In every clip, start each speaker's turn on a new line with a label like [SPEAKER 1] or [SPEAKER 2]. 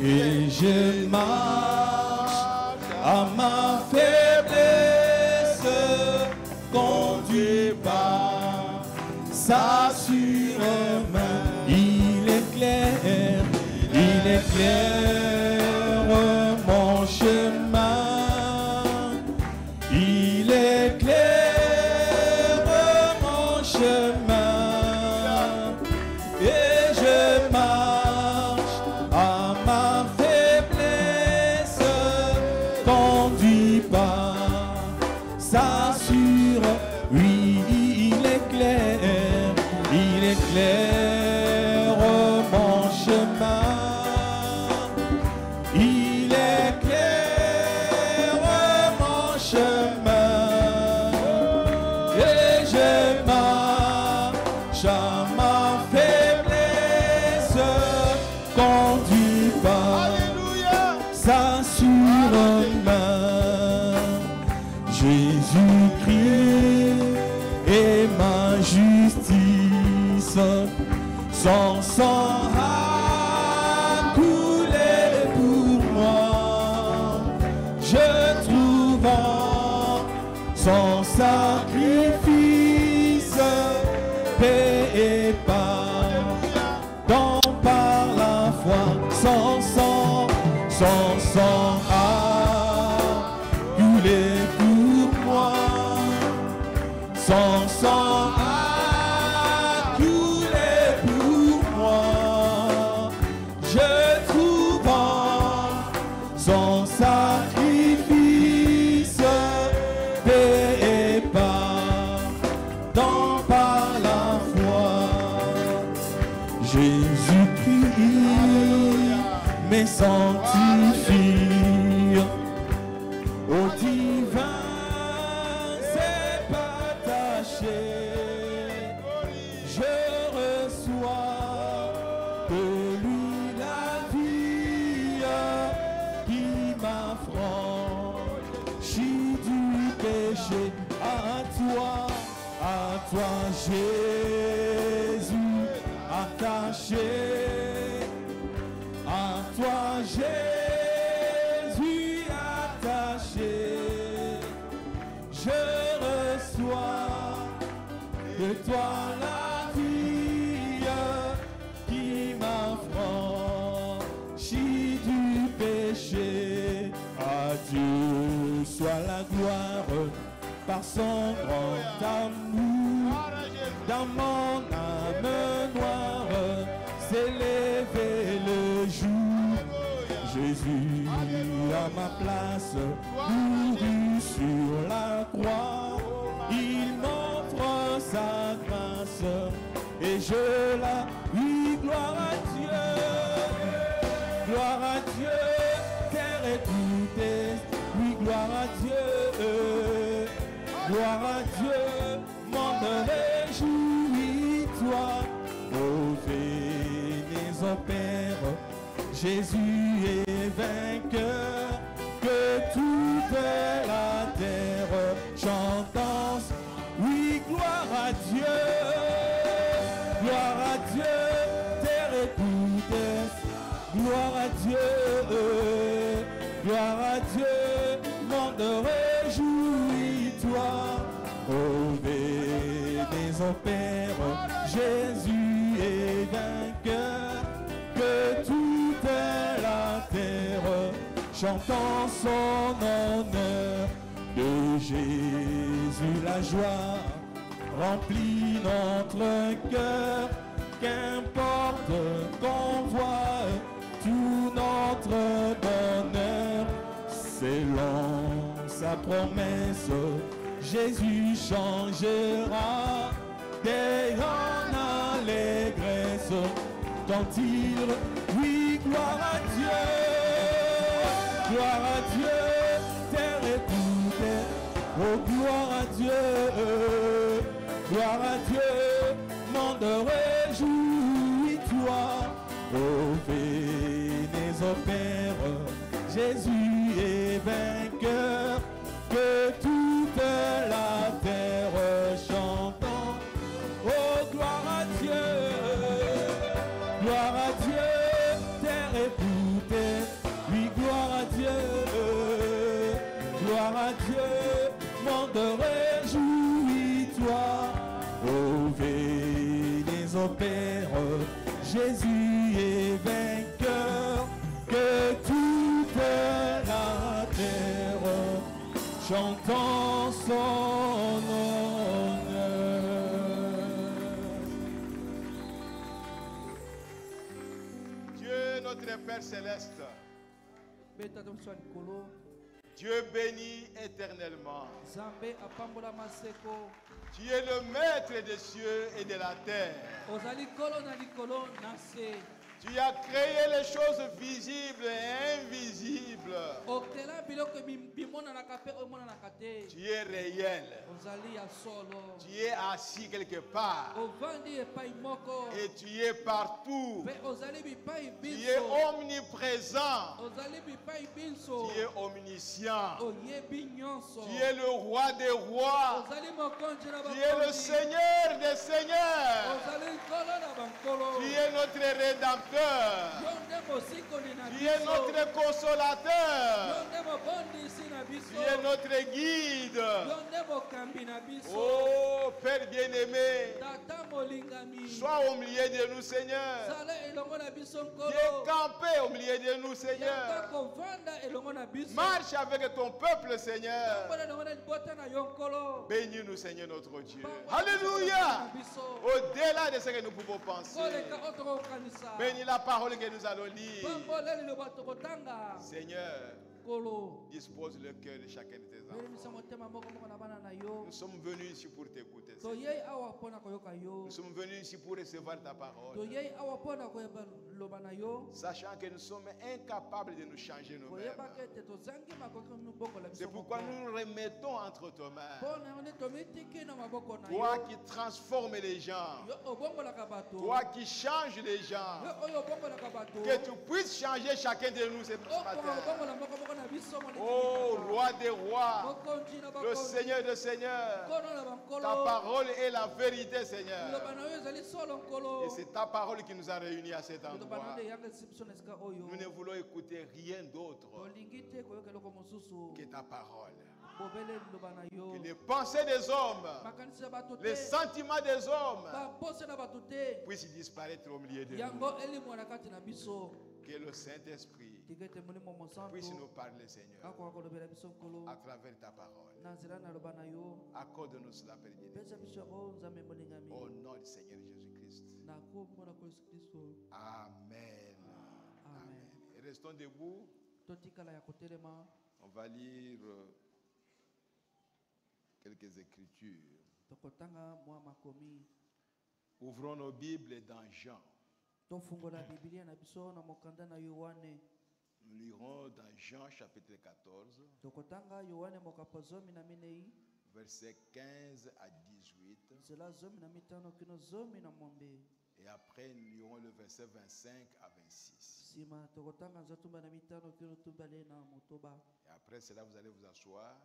[SPEAKER 1] et je marche à ma faiblesse, conduit par sa sûre main. Il éclaire mon chemin. Il éclaire mon chemin et je marche à ma faiblesse, conduit par sa sûre. Oui, il éclaire mon chemin. Il éclaire mon chemin et je marche à ma faiblesse, conduit par sa sûre main. Jésus-Christ est ma justice, son sang a coulé pour moi. Je trouve en son sacrifice paix et pardon par la foi. Son sang a coulé pour moi. Son sang a coulé pour moi. Je trouve en son sacrifice paix et pardon par la foi. Jésus-Christ me sanctifie au divin. Je reçois de lui la vie qui m'affranchit du péché. À toi Jésus attaché, à toi Jésus attaché. Je reçois de toi la vie qui m'affranchit du péché. À Dieu soit la gloire par son grand amour. Dans mon âme noire s'est levé le jour. Jésus à ma place mouru sur la croix. Il m'offre sa grâce et je la lui. Gloire à Dieu, terre et tout est. Oui, gloire à Dieu, monde réjouis-toi. Oh, venez au Père, Jésus est vainqueur, que toute la terre chante. Oui, gloire à Dieu, terre et toute est. Gloire à Dieu, monde réjouis-toi. Oh, venez au Père, Jésus est vainqueur, que toute la terre chantant son honneur. De Jésus la joie remplit notre cœur, qu'importe qu'on voit tout notre bonheur. Selon sa promesse, Jésus changera des en allégresse quand il. Oui, gloire à Dieu, terre et tout est. Oh, gloire à Dieu, monde réjouis-toi. Oh, venez au Père, Jésus est vainqueur, que toute la terre chantant. Oh, gloire à Dieu, terre et tout est. Dieu, monde réjouis-toi. Ô venez au Père, Jésus est vainqueur, que toute la terre chantons son honneur.
[SPEAKER 2] Dieu, notre Père Céleste, Dieu béni éternellement. Tu es le maître des cieux et de la terre. Tu as créé les choses visibles et invisibles. Tu es réel. Tu es assis quelque part. Et tu es partout. Tu es omniprésent. Tu es omniscient. Tu es le roi des rois. Tu es le Seigneur des seigneurs. Tu es notre rédempteur. Tu es notre consolateur. Tu es notre guide. Oh Père bien-aimé, sois au milieu de nous, Seigneur. Viens camper au milieu de nous, Seigneur. Marche avec ton peuple, Seigneur. Bénis-nous, Seigneur, notre Dieu. Alléluia. Au-delà de ce que nous pouvons penser. Bénis la parole que nous allons lire. Seigneur, dispose le cœur de chacun de tes enfants. Nous sommes venus ici pour t'écouter. Nous sommes venus ici pour recevoir ta parole. Sachant que nous sommes incapables de nous changer nous-mêmes. C'est pourquoi nous nous remettons entre tes mains. Toi qui transformes les gens. Toi qui changes les gens. Que tu puisses changer chacun de nous ce matin. Oh, roi des rois, le Seigneur des seigneurs, ta parole est la vérité, Seigneur. Et c'est ta parole qui nous a réunis à cet endroit. Nous ne voulons écouter rien d'autre que ta parole. Que les pensées des hommes, les sentiments des hommes puissent disparaître au milieu de nous. Que le Saint-Esprit puisse nous parler, Seigneur, à travers ta parole. Accorde-nous cela, Père bien-aimé. Au nom du Seigneur Jésus-Christ. Amen. Amen. Et restons debout. On va lire quelques écritures. Ouvrons nos Bibles dans Jean. Nous lirons dans Jean chapitre 14, versets 15 à 18. Et après, nous lirons le verset 25 à 26. Et après cela, vous allez vous asseoir.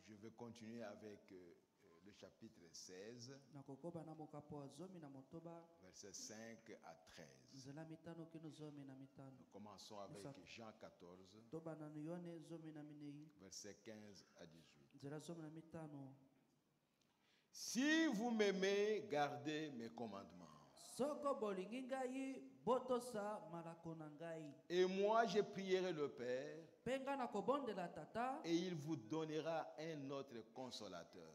[SPEAKER 2] Je vais continuer avec le chapitre 16, versets 5 à 13. Nous commençons avec Jean 14, versets 15 à 18. Si vous m'aimez, gardez mes commandements. Et moi, je prierai le Père, et il vous donnera un autre consolateur,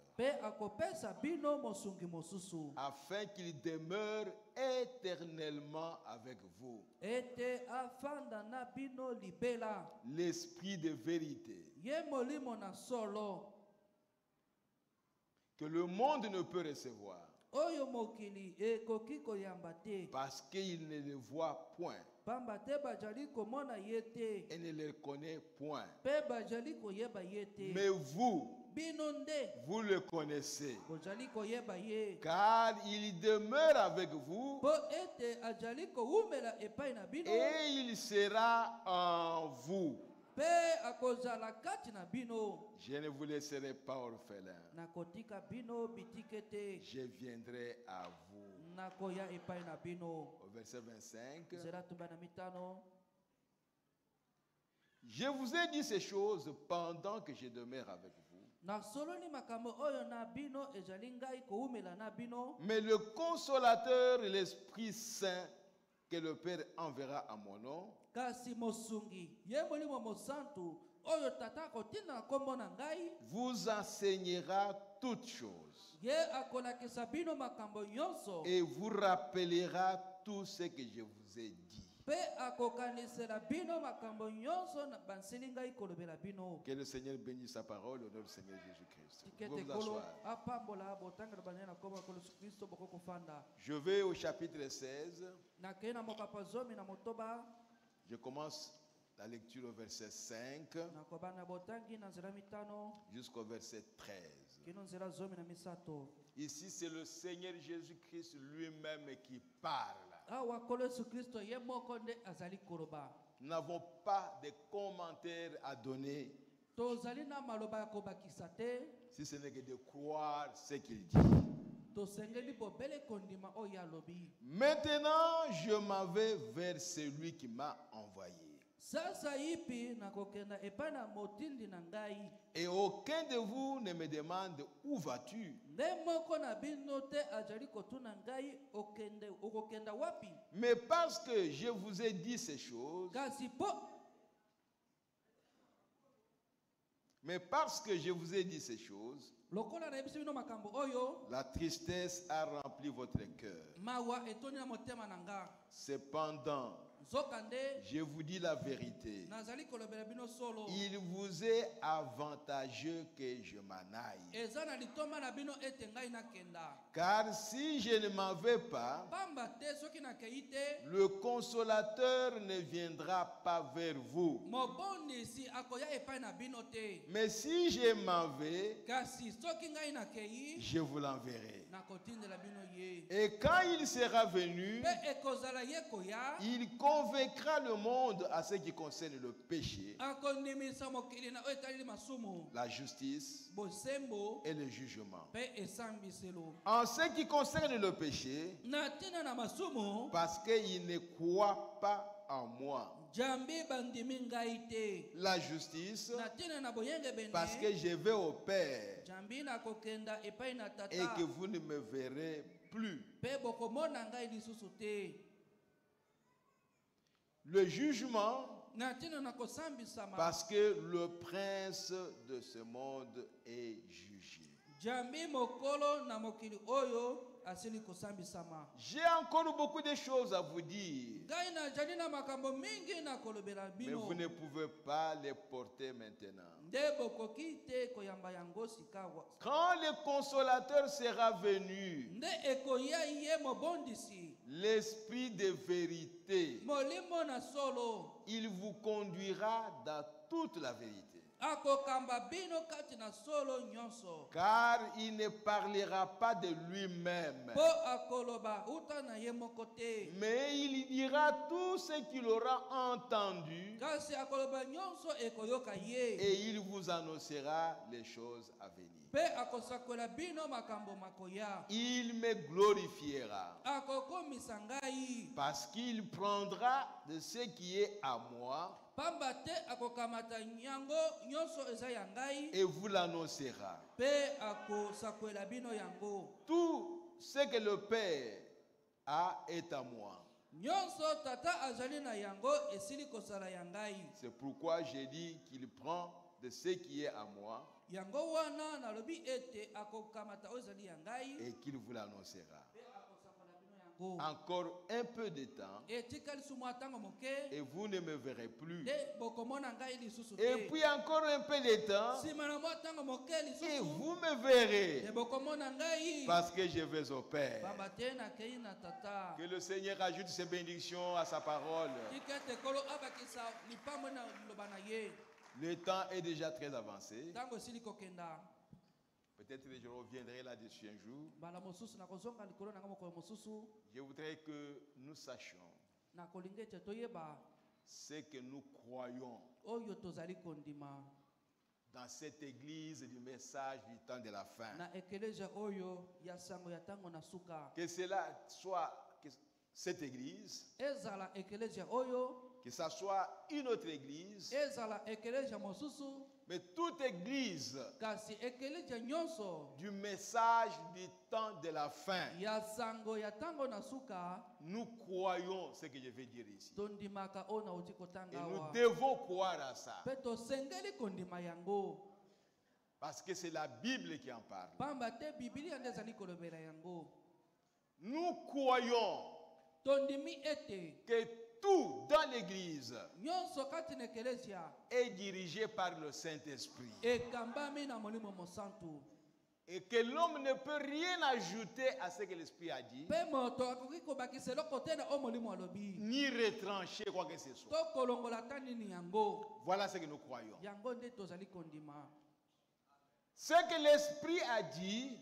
[SPEAKER 2] afin qu'il demeure éternellement avec vous. L'Esprit de vérité, que le monde ne peut recevoir, parce qu'il ne le voit point et ne le connaît point. Mais vous, vous le connaissez, car il demeure avec vous et il sera en vous. Je ne vous laisserai pas orphelin. Je viendrai à vous. Au verset 25. Je vous ai dit ces choses pendant que je demeure avec vous. Mais le Consolateur, l'Esprit Saint, que le Père enverra à mon nom, vous enseignera toutes choses et vous rappellera tout ce que je vous ai dit. Que le Seigneur bénisse sa parole au nom du Seigneur Jésus-Christ. Vous vous asseoir. Je vais au chapitre 16. Je commence la lecture au verset 5 jusqu'au verset 13. Ici, c'est le Seigneur Jésus-Christ lui-même qui parle. Nous n'avons pas de commentaires à donner, si ce n'est que de croire ce qu'il dit. Maintenant, je m'en vais vers celui qui m'a envoyé. Et aucun de vous ne me demande où vas-tu. Mais parce que je vous ai dit ces choses, la tristesse a rempli votre cœur. Cependant, je vous dis la vérité. Il vous est avantageux que je m'en aille. Car si je ne m'en vais pas, le Consolateur ne viendra pas vers vous. Mais si je m'en vais, je vous l'enverrai. Et quand il sera venu, il convaincra le monde à ce qui concerne le péché, la justice et le jugement. En ce qui concerne le péché, parce qu'il ne croit pas en moi. La justice, parce que je vais au Père et que vous ne me verrez plus. Le jugement, parce que le prince de ce monde est jugé. J'ai encore beaucoup de choses à vous dire, mais vous ne pouvez pas les porter maintenant. Quand le Consolateur sera venu, l'Esprit de vérité, il vous conduira dans toute la vérité. Car il ne parlera pas de lui-même, mais il dira tout ce qu'il aura entendu et il vous annoncera les choses à venir. Il me glorifiera parce qu'il prendra de ce qui est à moi et vous l'annoncera. Tout ce que le Père a est à moi. C'est pourquoi j'ai dit qu'il prend de ce qui est à moi et qu'il vous l'annoncera. Encore un peu de temps et vous ne me verrez plus. Et puis encore un peu de temps et vous me verrez, parce que je vais au Père. Que le Seigneur ajoute ses bénédictions à sa parole. Le temps est déjà très avancé. Peut-être que je reviendrai là-dessus un jour. Je voudrais que nous sachions ce que nous croyons dans cette église du message du temps de la fin. Que cela soit cette église, que ça soit une autre église, mais toute église du message du temps de la fin, nous croyons ce que je vais dire ici. Et nous devons croire à ça. Parce que c'est la Bible qui en parle. Nous croyons que tout dans l'église est dirigé par le Saint-Esprit. Et que l'homme ne peut rien ajouter à ce que l'Esprit a dit, ni retrancher quoi que ce soit. Voilà ce que nous croyons. Ce que l'Esprit a dit,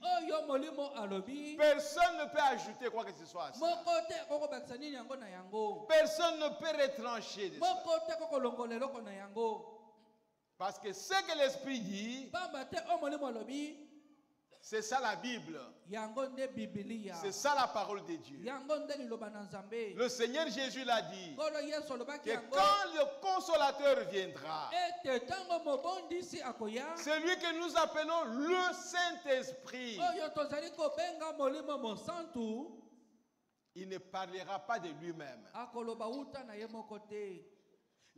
[SPEAKER 2] personne ne peut ajouter quoi que ce soit à ça. Personne ne peut retrancher de ça. Parce que ce que l'Esprit dit, c'est ça la Bible. C'est ça la parole de Dieu. Le Seigneur Jésus l'a dit, que quand le Consolateur viendra, celui que nous appelons le Saint-Esprit, il ne parlera pas de lui-même.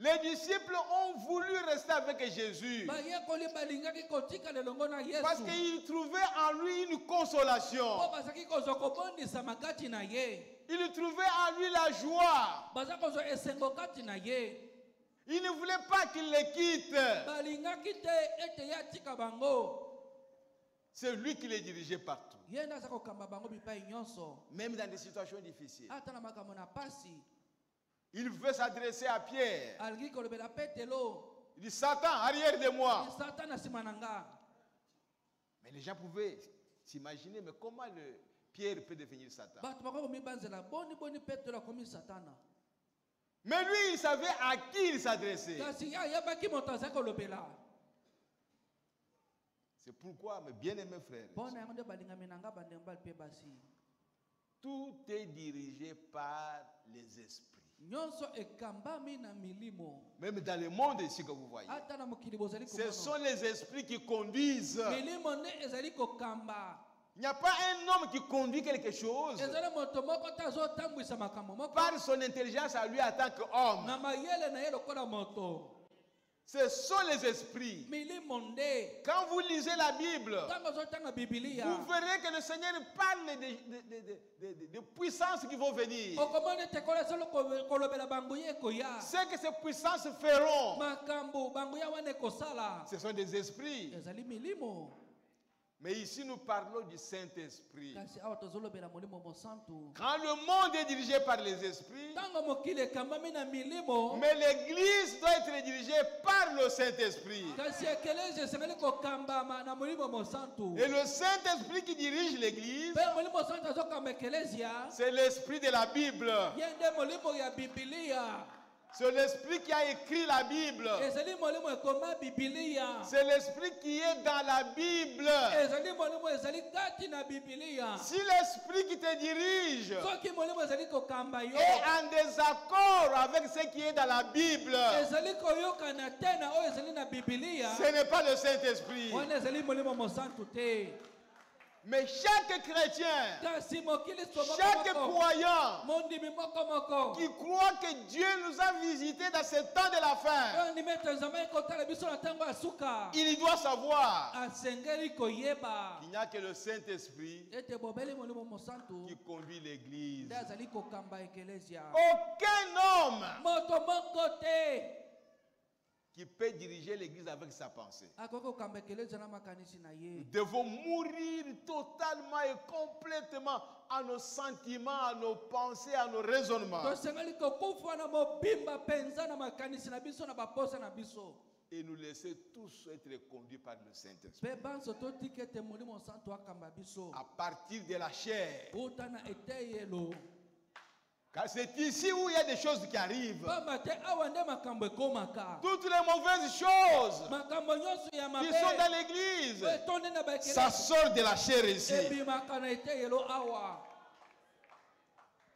[SPEAKER 2] Les disciples ont voulu rester avec Jésus parce qu'ils trouvaient en lui une consolation. Ils trouvaient en lui la joie. Ils ne voulaient pas qu'il les quitte. C'est lui qui les dirigeait partout. Même dans des situations difficiles. Il veut s'adresser à Pierre. Il dit, Satan, arrière de moi. Mais les gens pouvaient s'imaginer, mais comment Pierre peut devenir Satan? Mais lui, il savait à qui il s'adressait. C'est pourquoi, mes bien-aimés frères, tout est dirigé par les esprits. Même dans le monde ici que vous voyez, ce sont les esprits qui conduisent. Il n'y a pas un homme qui conduit quelque chose par son intelligence à lui en tant qu'homme. Ce sont les esprits. Quand vous lisez la Bible, vous verrez que le Seigneur parle de puissances qui vont venir. Ce que ces puissances feront, ce sont des esprits. Mais ici, nous parlons du Saint-Esprit. Quand le monde est dirigé par les esprits, mais l'Église doit être dirigée par le Saint-Esprit. Et le Saint-Esprit qui dirige l'Église, c'est l'Esprit de la Bible. C'est l'Esprit qui a écrit la Bible. C'est l'Esprit qui est dans la Bible. Si l'Esprit qui te dirige est en désaccord avec ce qui est dans la Bible, ce n'est pas le Saint-Esprit. Mais chaque chrétien, chaque croyant qui croit que Dieu nous a visités dans ce temps de la fin, il doit savoir qu'il n'y a que le Saint-Esprit qui conduit l'Église. Aucun homme qui peut diriger l'Église avec sa pensée. Nous devons mourir totalement et complètement à nos sentiments, à nos pensées, à nos raisonnements. Et nous laisser tous être conduits par le Saint-Esprit. À partir de la chair. Car c'est ici où il y a des choses qui arrivent. Toutes les mauvaises choses qui sont dans l'église, ça sort de la chair ici.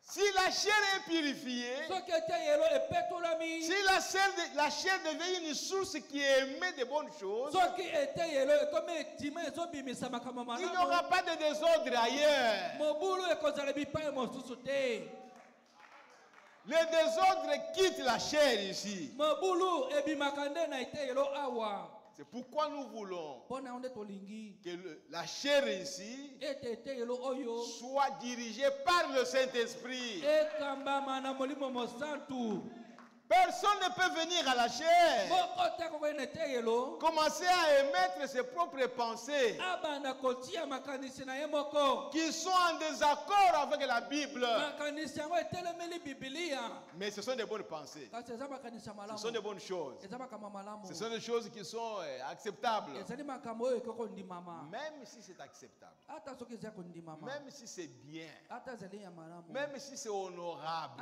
[SPEAKER 2] Si la chair est purifiée, si la chair devient une source qui émet de bonnes choses, il n'y aura pas de désordre ailleurs. Le désordre quitte la chair ici. C'est pourquoi nous voulons que la chair ici soit dirigée par le Saint-Esprit. Personne ne peut venir à la chair, commencer à émettre ses propres pensées qui sont en désaccord avec la Bible. Mais ce sont des bonnes pensées. Ce sont des bonnes choses. Ce sont des choses qui sont acceptables. Même si c'est acceptable. Même si c'est bien. Même si c'est honorable.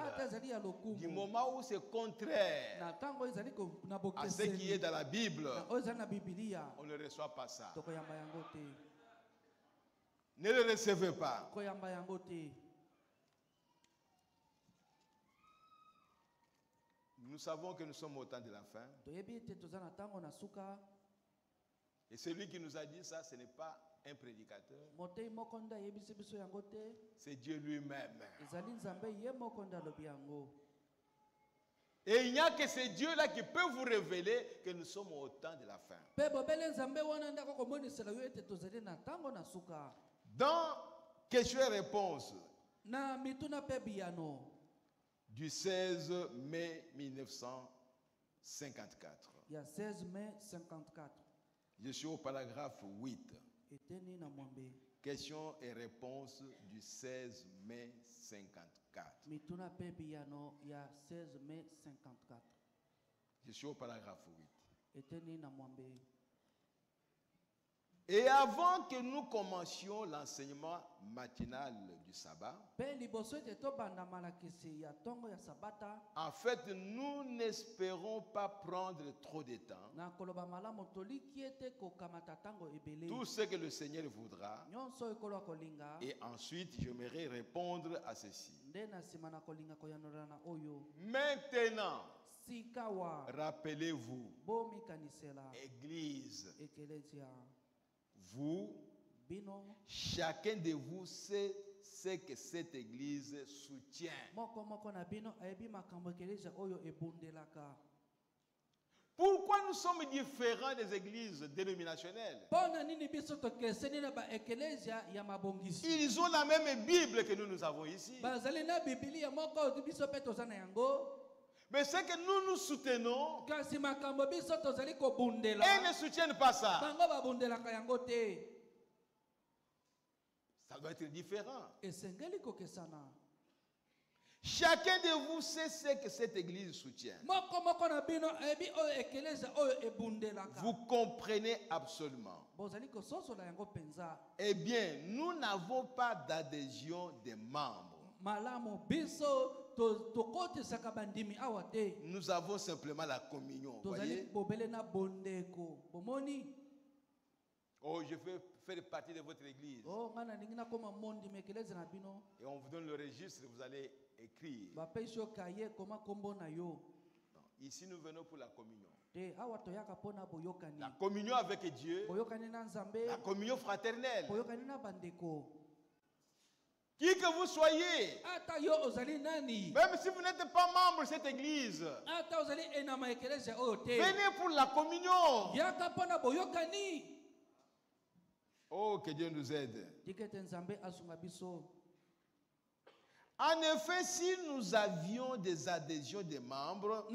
[SPEAKER 2] Du moment où c'est contraire à ce qui est dans la Bible, on ne reçoit pas ça. Ne le recevez pas. Nous savons que nous sommes au temps de la fin. Et celui qui nous a dit ça, ce n'est pas un prédicateur. C'est Dieu lui-même. Et il n'y a que ce Dieu-là qui peut vous révéler que nous sommes au temps de la fin. Dans questions et réponses du 16 mai 1954, je suis au paragraphe 8. Questions et réponses du 16 mai 54. Je suis au paragraphe 8. Et avant que nous commencions l'enseignement matinal du sabbat, en fait, nous n'espérons pas prendre trop de temps. Tout ce que le Seigneur voudra. Et ensuite, j'aimerais répondre à ceci. Maintenant, rappelez-vous, Église, vous, chacun de vous sait ce que cette église soutient. Pourquoi nous sommes différents des églises dénominationnelles? Ils ont la même Bible que nous avons ici. Mais ce que nous soutenons, elles ne soutiennent pas ça. Ça doit être différent. Chacun de vous sait ce que cette église soutient. Vous comprenez absolument. Eh bien, nous n'avons pas d'adhésion des membres. Nous avons simplement la communion. Voyez? Oh, je veux faire partie de votre église. Et on vous donne le registre, vous allez écrire. Non, ici, nous venons pour la communion. La communion avec Dieu. La communion fraternelle. Qui que vous soyez, même si vous n'êtes pas membre de cette église, venez pour la communion. Oh, que Dieu nous aide. En effet, si nous avions des adhésions des membres,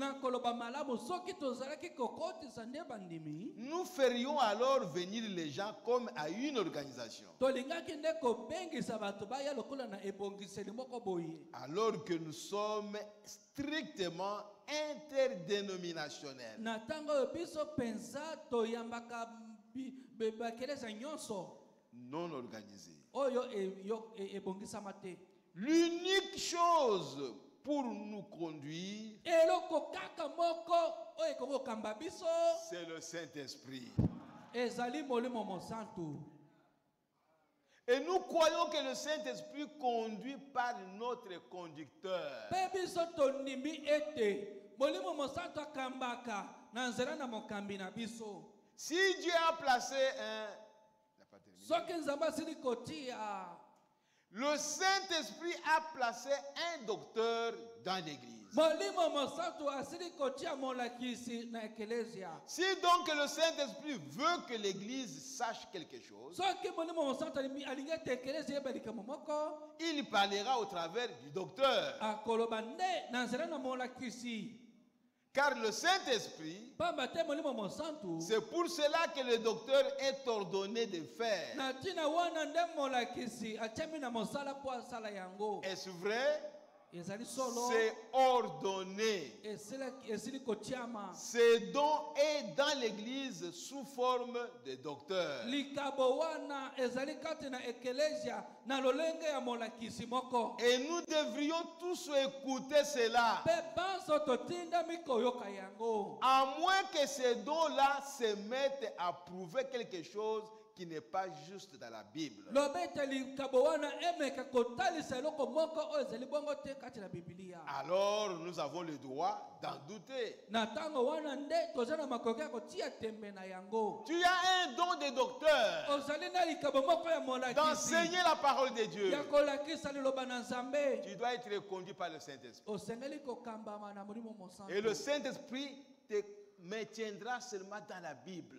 [SPEAKER 2] nous ferions alors venir les gens comme à une organisation. Alors que nous sommes strictement interdénominationnels. Non organisés. L'unique chose pour nous conduire, c'est le Saint-Esprit. Et nous croyons que le Saint-Esprit conduit par notre conducteur. Si Dieu a placé le Saint-Esprit a placé un docteur dans l'église. Si donc le Saint-Esprit veut que l'église sache quelque chose, il parlera au travers du docteur. Car le Saint-Esprit, c'est pour cela que le docteur est ordonné de faire. Est-ce vrai? C'est ordonné. Ce don est dans l'église sous forme de docteur. Et nous devrions tous écouter cela. À moins que ces dons-là se mettent à prouver quelque chose qui n'est pas juste dans la Bible. Alors nous avons le droit d'en douter. Tu as un don de docteur d'enseigner la parole de Dieu. Tu dois être conduit par le Saint-Esprit. Et le Saint-Esprit te maintiendra seulement dans la Bible.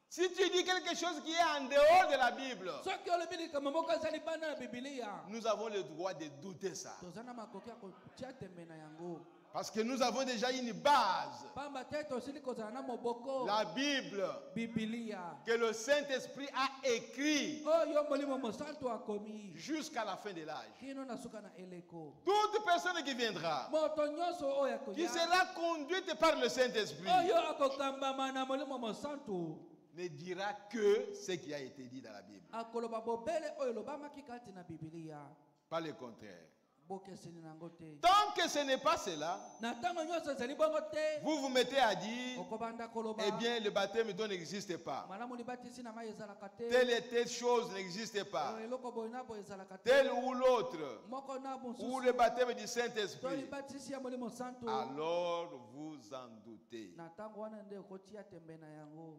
[SPEAKER 2] Si tu dis quelque chose qui est en dehors de la Bible, nous avons le droit de douter ça. Parce que nous avons déjà une base. La Bible que le Saint-Esprit a écrit jusqu'à la fin de l'âge. Toute personne qui viendra, qui sera conduite par le Saint-Esprit, ne dira que ce qui a été dit dans la Bible. Pas le contraire. Tant que ce n'est pas cela, vous vous mettez à dire, eh bien le baptême d'eau n'existe pas. Telle et telle chose n'existe pas. Tel ou l'autre. Ou le baptême du Saint-Esprit. Alors vous en doutez.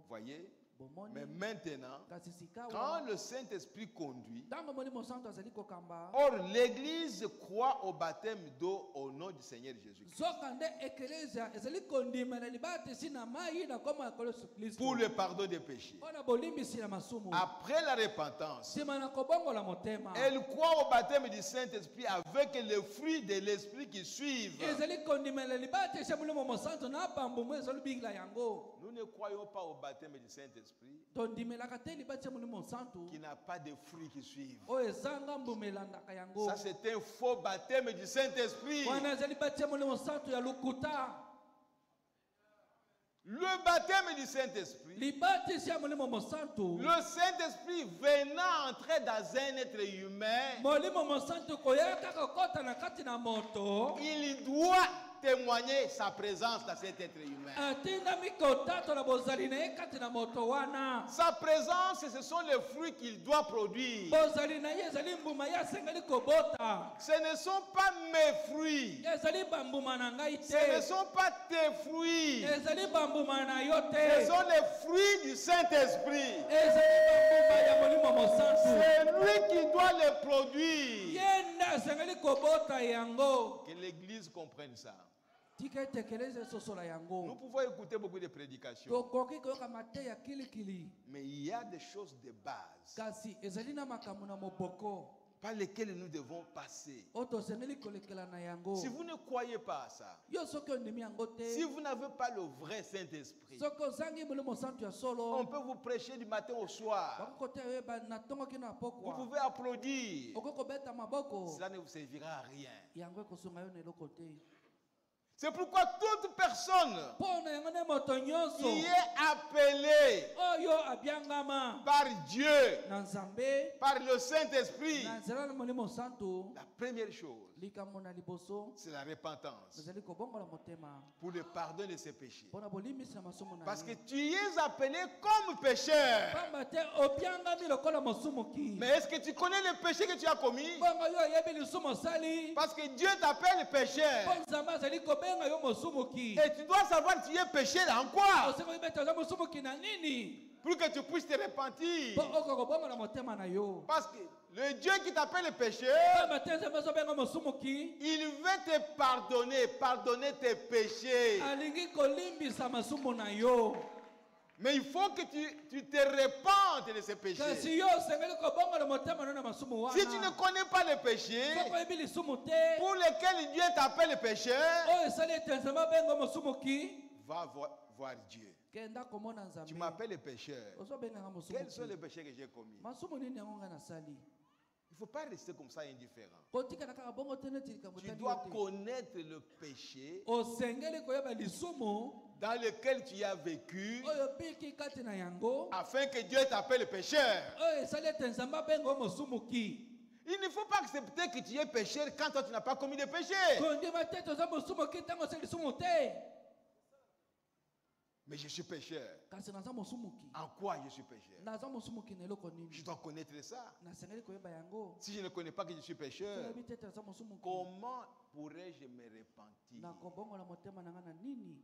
[SPEAKER 2] Voyez? Mais maintenant, quand le Saint-Esprit conduit, or l'église croit au baptême d'eau au nom du Seigneur Jésus-Christ pour le pardon des péchés. Après la repentance, elle croit au baptême du Saint-Esprit avec le fruit de l'Esprit qui suivent. Nous ne croyons pas au baptême du Saint-Esprit qui n'a pas de fruits qui suivent. Ça, c'est un faux baptême du Saint-Esprit. Le baptême du Saint-Esprit, le Saint-Esprit venant entrer dans un être humain, il doit témoigner sa présence dans cet être humain. Sa présence, ce sont les fruits qu'il doit produire. Ce ne sont pas mes fruits. Ce ne sont pas tes fruits. Ce sont les fruits du Saint-Esprit. C'est lui qui doit les produire. Que l'Église comprenne ça. Nous pouvons écouter beaucoup de prédications, mais il y a des choses de base par lesquelles nous devons passer. Si vous ne croyez pas à ça, si vous n'avez pas le vrai Saint-Esprit, on peut vous prêcher du matin au soir. Vous pouvez applaudir. Cela ne vous servira à rien. C'est pourquoi toute personne qui est appelée par Dieu, par le Saint-Esprit, la première chose, c'est la repentance pour le pardon de ses péchés. Parce que tu es appelé comme pécheur. Mais est-ce que tu connais le péché que tu as commis? Parce que Dieu t'appelle pécheur. Et tu dois savoir que tu es pécheur en quoi? Pour que tu puisses te repentir. Parce que le Dieu qui t'appelle pécheur, il veut te pardonner tes péchés. Mais il faut que tu te repentes de ces péchés. Si tu ne connais pas les péchés pour lesquels Dieu t'appelle pécheur, va voir Dieu. Tu m'appelles pécheur. Quels sont les péchés que j'ai commis? Il ne faut pas rester comme ça indifférent. Tu dois connaître le péché dans lequel tu as vécu afin que Dieu t'appelle pécheur. Il ne faut pas accepter que tu es pécheur quand toi tu n'as pas commis de péché. Mais je suis pécheur. En quoi je suis pécheur? Je dois connaître ça. Si je ne connais pas que je suis pécheur, comment pourrais-je me repentir?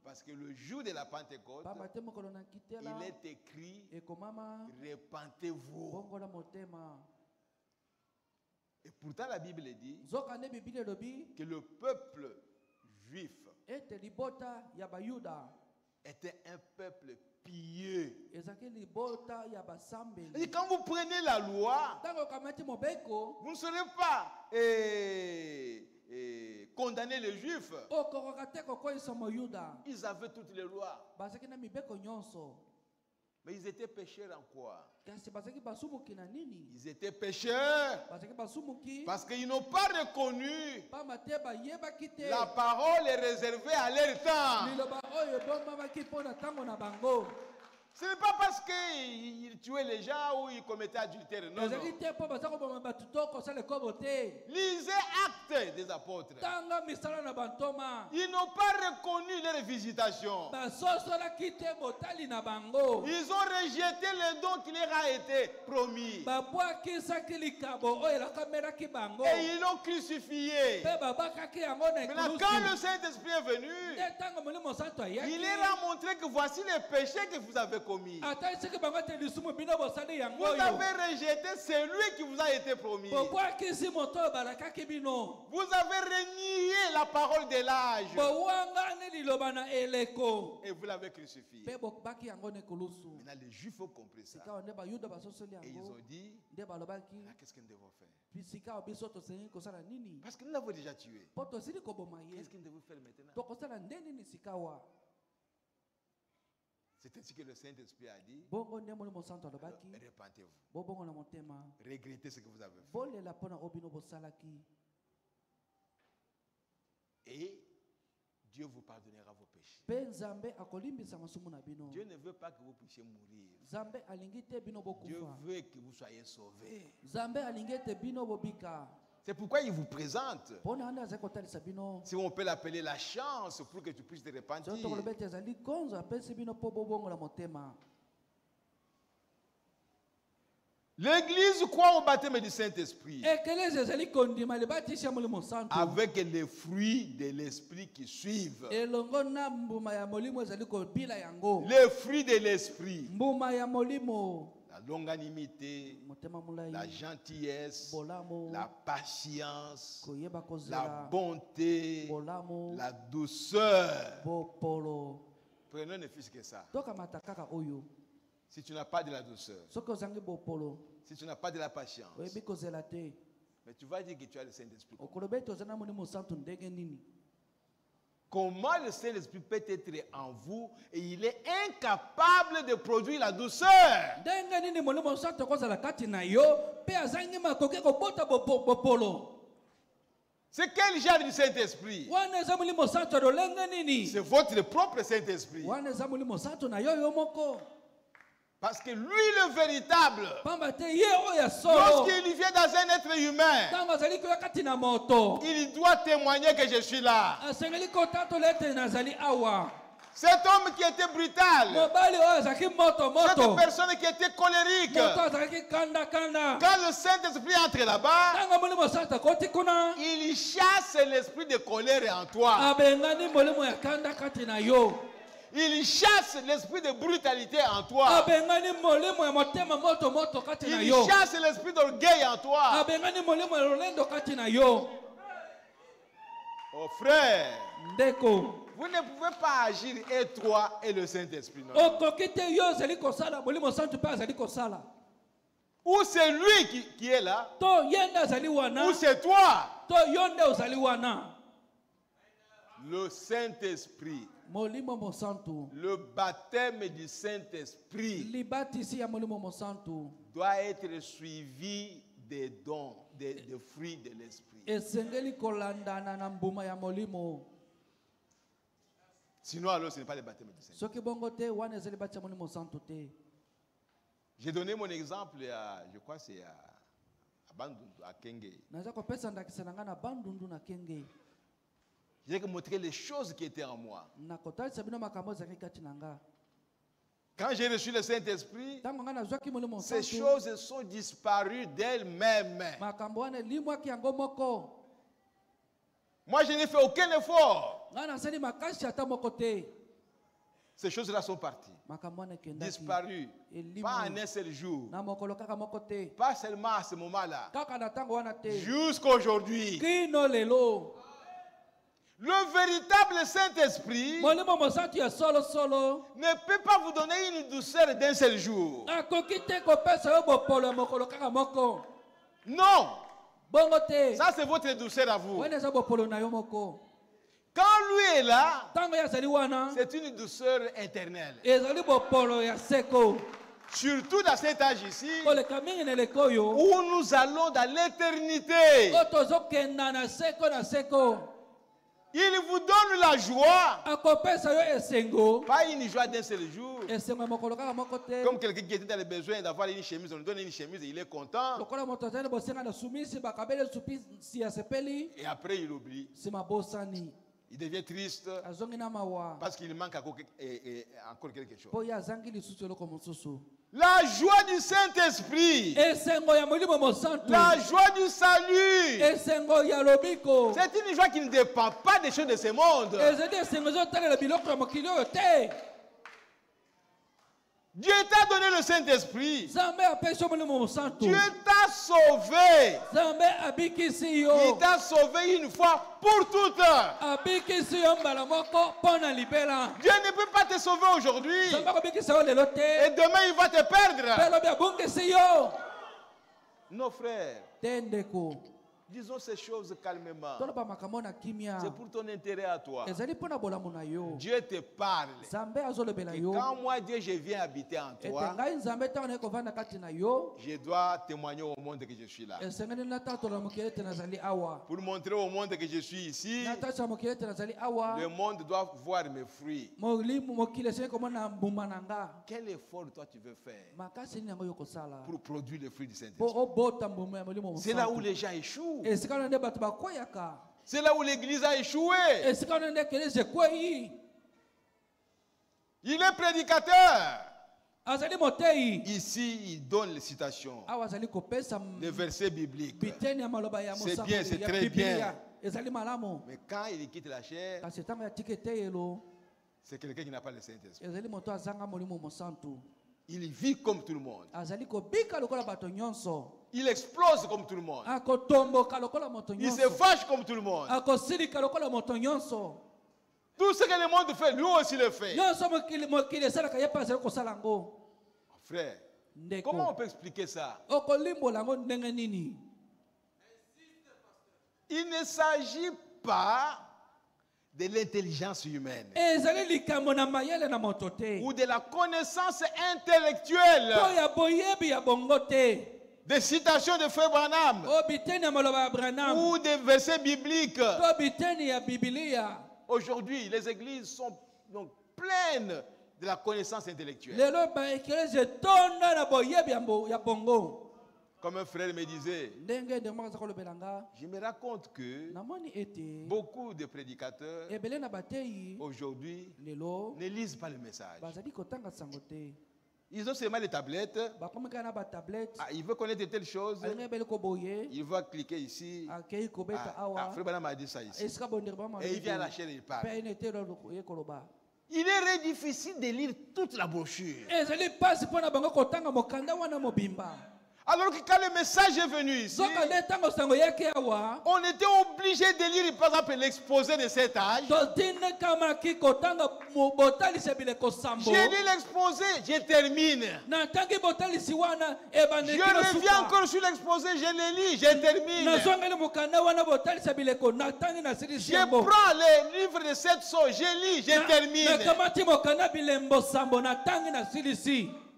[SPEAKER 2] Parce que le jour de la Pentecôte, il est écrit, repentez-vous. Et pourtant la Bible dit que le peuple juif était un peuple pieux. Et quand vous prenez la loi, vous ne serez pas condamner les Juifs. Ils avaient toutes les lois. Mais ils étaient pécheurs en quoi? Ils étaient pécheurs parce qu'ils n'ont pas reconnu la parole est réservée à leur temps. Ce n'est pas parce qu'ils tuaient les gens ou ils commettaient adultère. Non, non. Lisez Actes des Apôtres. Ils n'ont pas reconnu leur visitation. Ils ont rejeté le don qui leur a été promis. Et ils l'ont crucifié. Maintenant, quand le Saint-Esprit est venu, il leur a montré que voici les péchés que vous avez commis. Vous avez rejeté celui qui vous a été promis. Vous avez renié la parole de l'âge. Et vous l'avez crucifié. Maintenant, les Juifs ont compris ça. Et ils ont dit, qu'est-ce que nous devons faire? Parce que nous l'avons déjà tué. Qu'est-ce que nous devons faire maintenant? C'est ainsi que le Saint-Esprit a dit, repentez-vous. Regrettez ce que vous avez fait. Et Dieu vous pardonnera vos péchés. Dieu ne veut pas que vous puissiez mourir. Dieu veut que vous soyez sauvés. C'est pourquoi il vous présente. Si on peut l'appeler la chance pour que tu puisses te repentir. L'Église croit au baptême du Saint-Esprit avec les fruits de l'Esprit qui suivent. Les fruits de l'Esprit. La longanimité, la gentillesse, la patience, la bonté, la douceur. Prenons ne fût-ce que ça. Si tu n'as pas de la douceur, si tu n'as pas de la patience, mais tu vas dire que tu as le Saint-Esprit. Comment le Saint-Esprit peut être en vous et il est incapable de produire la douceur? C'est quel genre de Saint-Esprit? C'est votre propre Saint-Esprit. Parce que lui, le véritable, lorsqu'il vient dans un être humain, il doit témoigner que je suis là. Cet homme qui était brutal, cette personne qui était colérique, quand le Saint-Esprit entre là-bas, il chasse l'esprit de colère en toi. Il chasse l'esprit de brutalité en toi. Il chasse l'esprit d'orgueil en toi. Oh frère, vous ne pouvez pas agir et toi et le Saint-Esprit. Ou c'est lui qui est là, ou c'est toi. Le Saint-Esprit, le baptême du Saint-Esprit doit être suivi des dons, des fruits de l'Esprit. Sinon, alors, ce n'est pas le baptême du Saint-Esprit. J'ai donné mon exemple, je crois que c'est à Bandundu, à Kenge. J'ai montré les choses qui étaient en moi. Quand j'ai reçu le Saint-Esprit, ces choses sont disparues d'elles-mêmes. Moi, je n'ai fait aucun effort. Ces choses-là sont parties, disparues, pas en un seul jour, pas seulement à ce moment-là, jusqu'à aujourd'hui. Le véritable Saint-Esprit ne peut pas vous donner une douceur d'un seul jour. Non. Ça, c'est votre douceur à vous. Quand lui est là, c'est une douceur éternelle. Surtout dans cet âge ici, où nous allons dans l'éternité. Il vous donne la joie, pas une joie d'un seul jour. Comme quelqu'un qui était dans le besoin d'avoir une chemise, on lui donne une chemise et il est content. Et après il oublie. Il devient triste parce qu'il manque encore quelque chose. La joie du Saint-Esprit, la joie du salut, c'est une joie qui ne dépend pas des choses de ce monde. Dieu t'a donné le Saint-Esprit. Dieu t'a sauvé. Il t'a sauvé une fois pour toutes. Dieu ne peut pas te sauver aujourd'hui. Et demain il va te perdre. Nos frères, disons ces choses calmement. C'est pour ton intérêt à toi. Dieu te parle. Et quand moi, Dieu, je viens habiter en toi, je dois témoigner au monde que je suis là. Pour montrer au monde que je suis ici, le monde doit voir mes fruits. Quel effort toi tu veux faire pour produire les fruits du Saint-Esprit? C'est là où les gens échouent. C'est là où l'église a échoué. Il est prédicateur. Ici, il donne les citations, les versets bibliques. C'est bien, c'est très bien. Mais quand il quitte la chair, c'est quelqu'un qui n'a pas le Saint-Esprit. Il vit comme tout le monde. Il explose comme tout le monde. Il se fâche comme tout le monde. Tout ce que le monde fait, lui aussi le fait. Frère, comment on peut expliquer ça? Il ne s'agit pas de l'intelligence humaine ou de la connaissance intellectuelle des citations de Frère Branham ou des versets bibliques. Aujourd'hui, les églises sont donc pleines de la connaissance intellectuelle. Comme un frère me disait, je me rends compte que beaucoup de prédicateurs aujourd'hui ne lisent pas le message. Ils ont seulement les tablettes. Ils veulent connaître telle chose. Ils vont cliquer ici. Frère Branham a dit ça ici. Et il vient à la chaîne et il parle. Il est très difficile de lire toute la brochure. Alors que quand le message est venu ici, on était obligé de lire par exemple l'exposé de cet âge. J'ai lu l'exposé, je termine. Je reviens encore sur l'exposé, je le lis, je termine. Je prends les livres de cette sorte, je lis, je termine.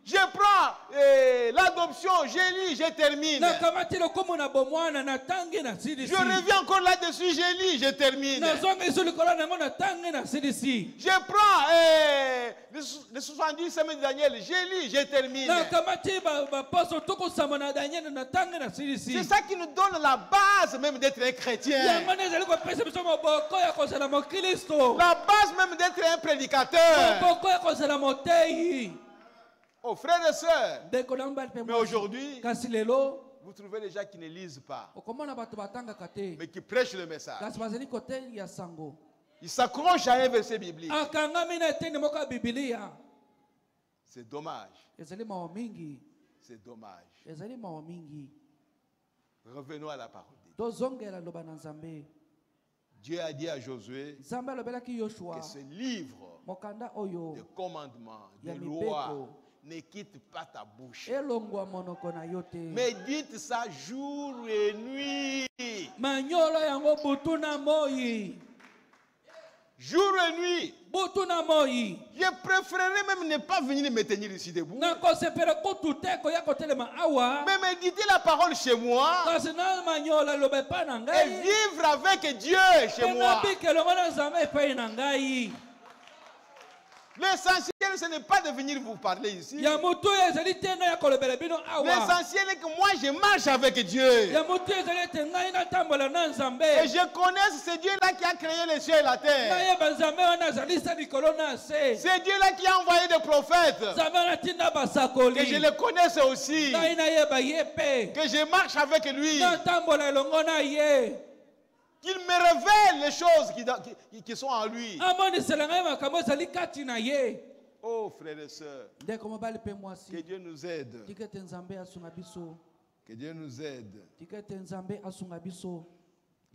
[SPEAKER 2] Je prends l'adoption, je lis, je termine. Je reviens encore là-dessus, je lis, je termine. Je prends les 70 semaines de Daniel, je lis, je termine. C'est ça qui nous donne la base même d'être un chrétien. La base même d'être un prédicateur. Oh frères et sœurs, mais aujourd'hui, vous trouvez les gens qui ne lisent pas, mais qui prêchent le message. Ils s'accrochent à un verset biblique. C'est dommage. C'est dommage. Revenons à la parole de Dieu. Dieu a dit à Josué que ce livre de commandements, de lois, ne quitte pas ta bouche. Médite ça jour et nuit. Jour et nuit. Je préférerais même ne pas venir me tenir ici debout. Mais méditer la parole chez moi. Et vivre avec Dieu chez moi. L'essentiel, ce n'est pas de venir vous parler ici. L'essentiel est que moi, je marche avec Dieu. Et je connais ce Dieu-là qui a créé les cieux et la terre. C'est Dieu-là qui a envoyé des prophètes. Que je le connaisse aussi. Que je marche avec lui. Qu'il me révèle les choses qui sont en lui. Oh frères et sœurs, que Dieu nous aide. Que Dieu nous aide.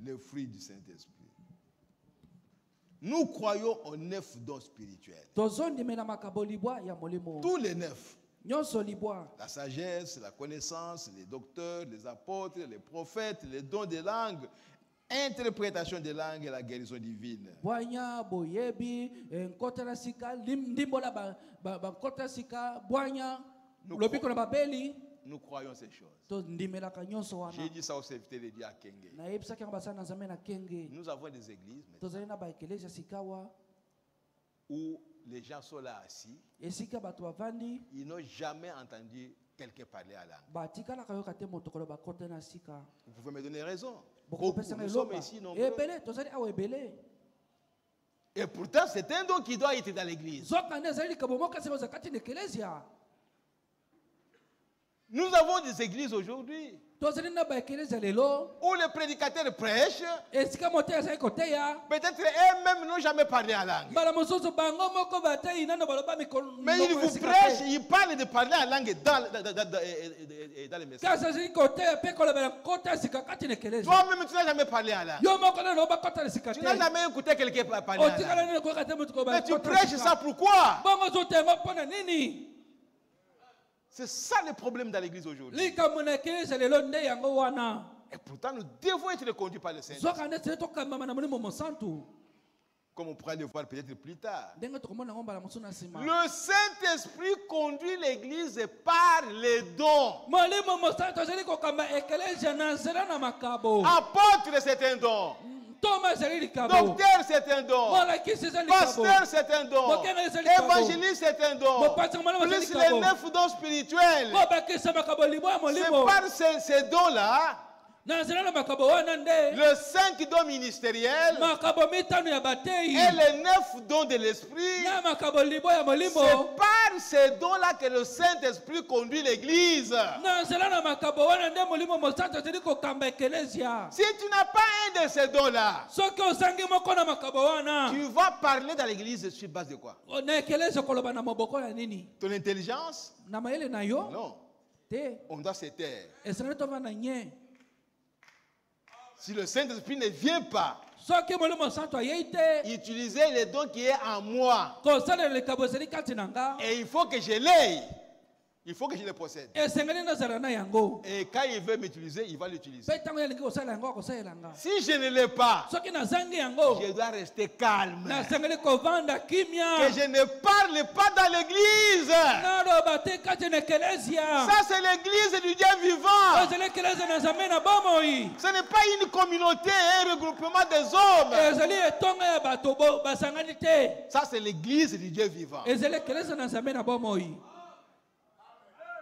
[SPEAKER 2] Le fruit du Saint-Esprit. Nous croyons aux 9 dons spirituels. Tous les 9. La sagesse, la connaissance, les docteurs, les apôtres, les prophètes, les dons de langue, interprétation des langues et la guérison divine. Nous croyons ces choses. J'ai dit ça au serviteur de Dieu à Kenge. Nous avons des églises où les gens sont là assis. Ils n'ont jamais entendu quelqu'un parler à langue. Vous pouvez me donner raison. Nous sommes ici nombreux. Et pourtant, c'est un don qui doit être dans l'église. Nous avons des églises aujourd'hui où les prédicateurs prêchent. Peut-être eux-mêmes n'ont jamais parlé à langue. Mais ils vous prêchent, ils parlent de parler à langue dans les messages. Toi-même, tu n'as jamais parlé à langue. Tu n'as jamais écouté quelqu'un parler à langue. Mais tu prêches ça pourquoi? C'est ça le problème dans l'église aujourd'hui. Et pourtant, nous devons être conduits par le Saint-Esprit. Comme on pourra le voir peut-être plus tard. Le Saint-Esprit conduit l'Église par les dons. Apôtre, c'est un don. Docteur, c'est un don. Pasteur, c'est un don. Évangéliste, c'est un don. Plus les 9 dons spirituels. C'est par ces dons-là, le 5 dons ministériels et les 9 dons de l'Esprit, c'est par ces dons-là que le Saint-Esprit conduit l'Église. Si tu n'as pas un de ces dons-là, tu vas parler dans l'Église sur base de quoi? Ton intelligence? Non. On doit se taire. Si le Saint-Esprit ne vient pas utiliser les dons qui est en moi, et il faut que je l'aie, il faut que je le possède. Et quand il veut m'utiliser, il va l'utiliser. Si je ne l'ai pas, je dois rester calme. Que je ne parle pas dans l'église. Ça, c'est l'église du Dieu vivant. Ce n'est pas une communauté, un regroupement des hommes. Ça, c'est l'église du Dieu vivant.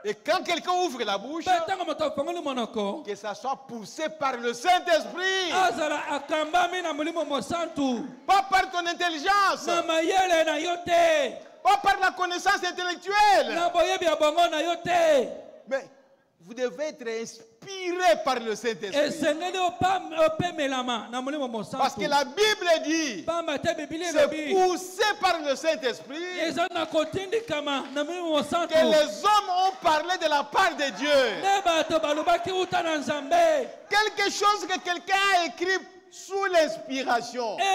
[SPEAKER 2] Et quand quelqu'un ouvre la bouche, que ça soit poussé par le Saint-Esprit. Pas par ton intelligence. Pas par la connaissance intellectuelle. Mais vous devez être inspiré par le Saint-Esprit. Parce que la Bible dit, c'est poussé par le Saint-Esprit que les hommes ont parlé de la part de Dieu. Quelque chose que quelqu'un a écrit sous l'inspiration. Toi,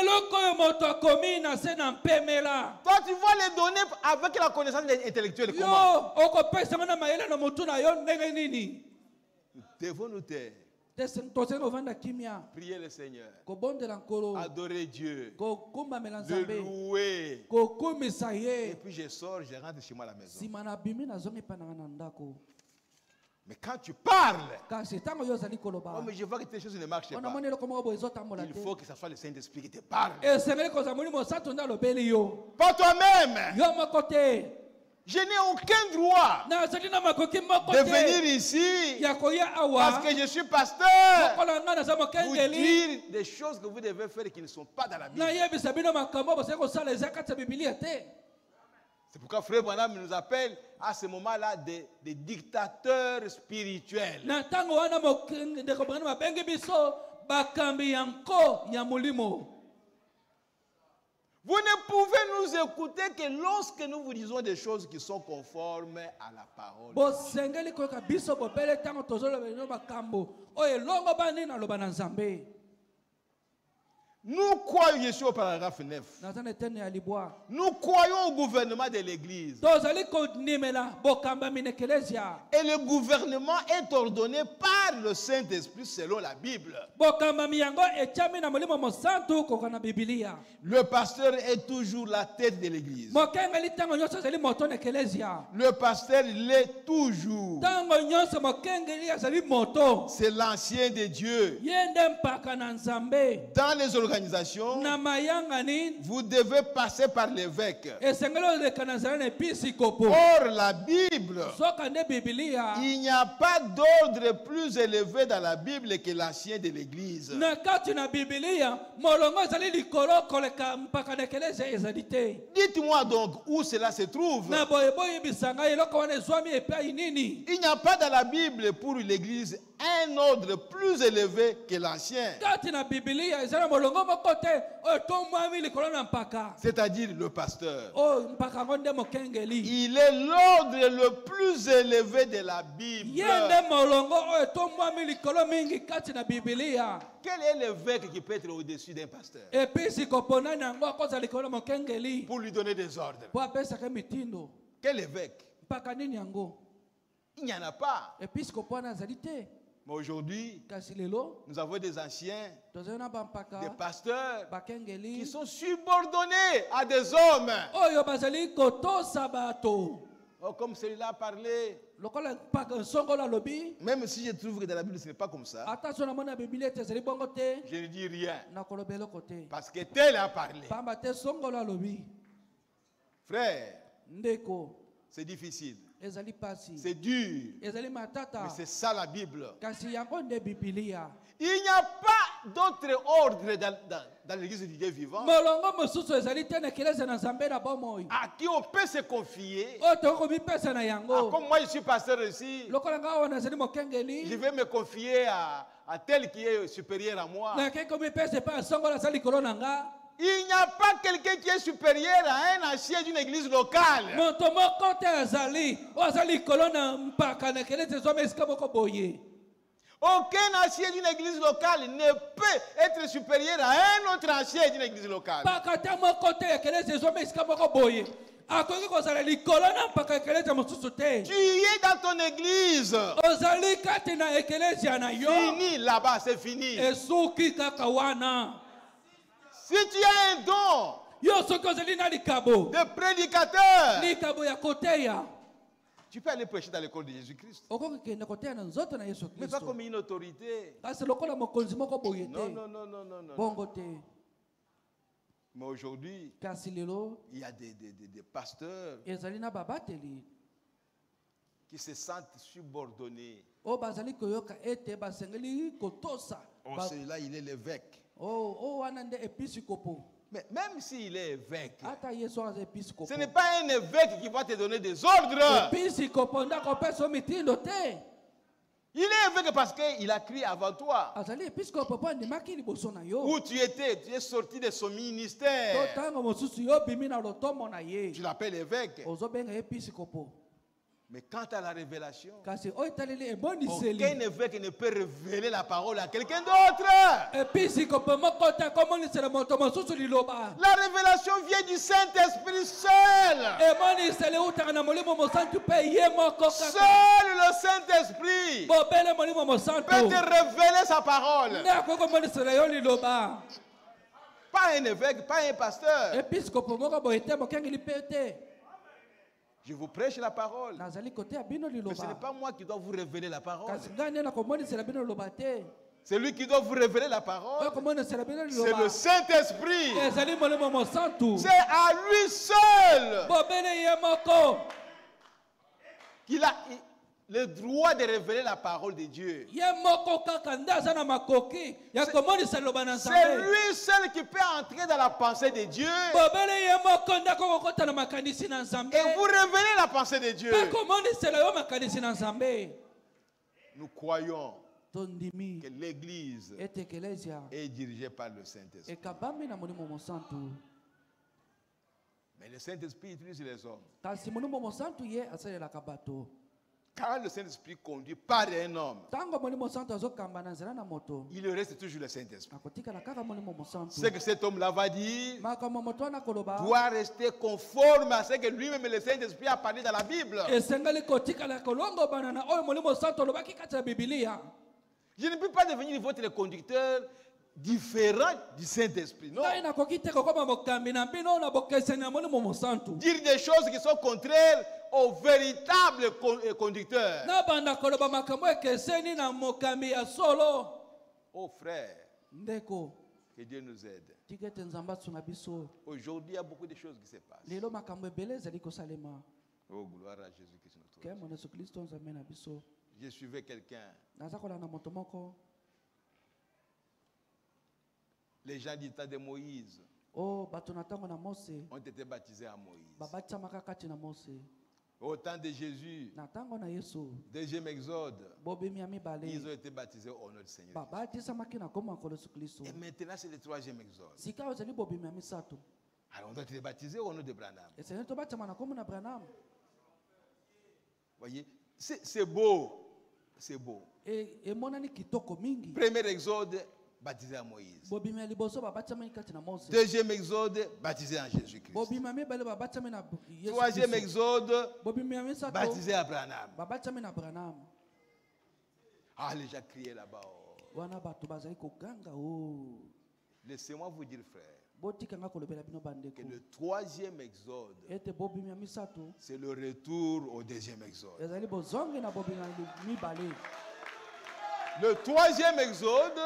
[SPEAKER 2] tu vas les donner avec la connaissance intellectuelle. Comment? Devons nous taire. Prier le Seigneur. Adorer Dieu. Le louer. Et puis je sors, je rentre chez moi à la maison. Mais quand tu parles, oh, mais je vois que tes choses ne marchent pas. Il faut que ce soit le Saint-Esprit qui te parle. Pas toi-même. Je n'ai aucun droit de venir ici parce que je suis pasteur. Vous dire des choses que vous devez faire et qui ne sont pas dans la Bible. C'est pourquoi Frère Branham nous appelle à ce moment-là des dictateurs spirituels. Vous ne pouvez nous écouter que lorsque nous vous disons des choses qui sont conformes à la parole. Nous croyons, je suis au paragraphe 9. Nous croyons au gouvernement de l'Église. Et le gouvernement est ordonné par le Saint-Esprit selon la Bible. Le pasteur est toujours la tête de l'Église. Le pasteur l'est toujours. C'est l'ancien de Dieu. Dans les organisations, vous devez passer par l'évêque. Or, la Bible, il n'y a pas d'ordre plus élevé dans la Bible que l'ancien de l'Église. Dites-moi donc où cela se trouve. Il n'y a pas dans la Bible pour l'Église un ordre plus élevé que l'ancien. C'est-à-dire le pasteur. Il est l'ordre le plus élevé de la Bible. Quel est l'évêque qui peut être au-dessus d'un pasteur pour lui donner des ordres? Quel évêque? Il n'y en a pas. Mais aujourd'hui, nous avons des anciens, des pasteurs qui sont subordonnés à des hommes. Oh, comme celui-là parlait. Même si je trouve que dans la Bible ce n'est pas comme ça, je ne dis rien. Parce que tel a parlé. Frère, c'est difficile. C'est dur. Mais c'est ça la Bible. Il n'y a pas d'autre ordre dans l'église du Dieu vivant à qui on peut se confier. Comme moi je suis pasteur ici, je vais me confier à tel qui est supérieur à moi. Il n'y a pas quelqu'un qui est supérieur à un ancien d'une église locale. Aucun ancien d'une église locale ne peut être supérieur à un autre ancien d'une église locale. Tu es dans ton église. Fini là-bas, c'est fini. Si tu as un don de prédicateur, tu peux aller prêcher dans l'école de Jésus-Christ. Mais pas comme une autorité. Non, non, non, non, non, non. Mais aujourd'hui, il y a des pasteurs qui se sentent subordonnés. Oh, celui-là, il est l'évêque. Mais même s'il est évêque, ce n'est pas un évêque qui va te donner des ordres. Il est évêque parce qu'il a crié avant toi. Où tu étais, tu es sorti de son ministère. Tu l'appelles évêque. Mais quant à la révélation, aucun évêque ne peut révéler la parole à quelqu'un d'autre. La révélation vient du Saint-Esprit seul. Seul le Saint-Esprit peut te révéler sa parole. Pas un évêque, pas un pasteur. Je vous prêche la parole. Mais ce n'est pas moi qui dois vous révéler la parole. C'est lui qui doit vous révéler la parole. C'est le Saint-Esprit. C'est à lui seul qu'il a le droit de révéler la parole de Dieu. C'est lui seul qui peut entrer dans la pensée de Dieu et vous révéler la pensée de Dieu. Nous croyons que l'Église est dirigée par le Saint-Esprit. Mais le Saint-Esprit utilise les hommes. Quand le Saint-Esprit conduit par un homme, il reste toujours le Saint-Esprit. Ce que cet homme-là va dire doit rester conforme à ce que lui-même le Saint-Esprit a parlé dans la Bible. Je ne peux pas devenir votre conducteur différent du Saint-Esprit. Non. Dire des choses qui sont contraires au véritable conducteur. Oh frère, que Dieu nous aide. Aujourd'hui, il y a beaucoup de choses qui se passent. Oh, gloire à Jésus-Christ notre Dieu. Je suivais quelqu'un. Les gens du temps de Moïse ont été baptisés à Moïse. Au temps de Jésus, deuxième exode, ils ont été baptisés au nom du Seigneur. Et maintenant, c'est le troisième exode. Alors, on doit être baptisé au nom de Branham. Voyez, c'est beau. C'est beau. Premier exode, baptisé à Moïse. Deuxième exode, baptisé en Jésus-Christ. Troisième exode, baptisé à Branham. Ah, les gens criaient là-bas. Laissez-moi vous dire, frère, que le troisième exode, c'est le retour au deuxième exode. Le troisième exode,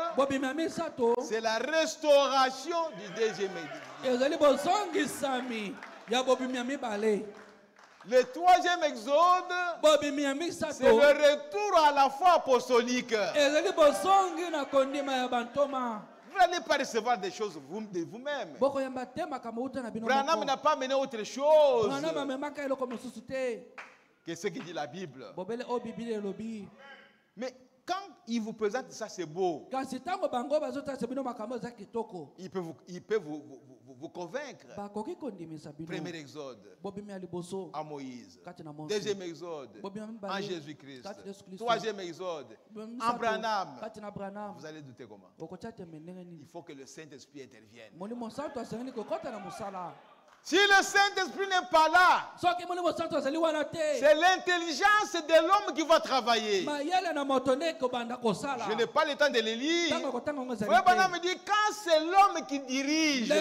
[SPEAKER 2] c'est la restauration du deuxième exode. Le troisième exode, c'est le retour à la foi apostolique. Vous n'allez pas recevoir des choses de vous-même. Branham n'a pas mené autre chose que ce que dit la Bible. Mais quand il vous présente ça, c'est beau. Il peut vous convaincre. Premier exode, à Moïse. Deuxième exode, en Jésus-Christ. Troisième exode, en Branham. Vous allez douter comment? Il faut que le Saint-Esprit intervienne. Si le Saint-Esprit n'est pas là, c'est l'intelligence de l'homme qui va travailler. Je n'ai pas le temps de les lire. Frère Branham me dit, quand c'est l'homme qui dirige,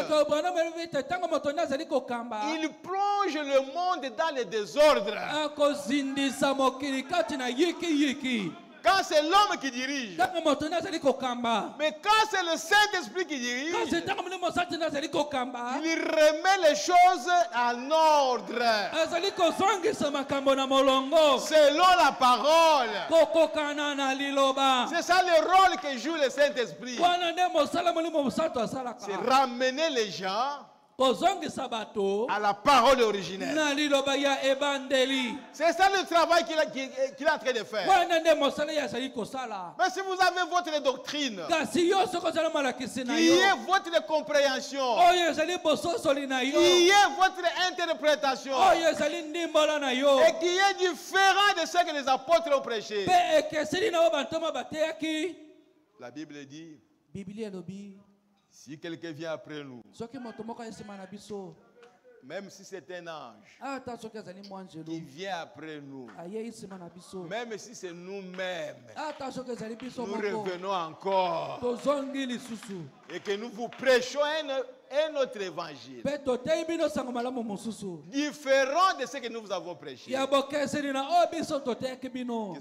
[SPEAKER 2] il plonge le monde dans le désordre. Quand c'est l'homme qui dirige, mais quand c'est le Saint-Esprit qui dirige, il remet les choses en ordre selon la parole. C'est ça le rôle que joue le Saint-Esprit. C'est ramener les gens à la parole originelle. C'est ça le travail qu'il est en train de faire. Mais si vous avez votre doctrine, qui est votre compréhension, qui est votre interprétation, et qui est différent de ce que les apôtres ont prêché, la Bible dit, si quelqu'un vient après nous, même si c'est un ange qui vient après nous, même si c'est nous-mêmes, nous revenons encore et que nous vous prêchons un autre évangile différent de ce que nous vous avons prêché. Que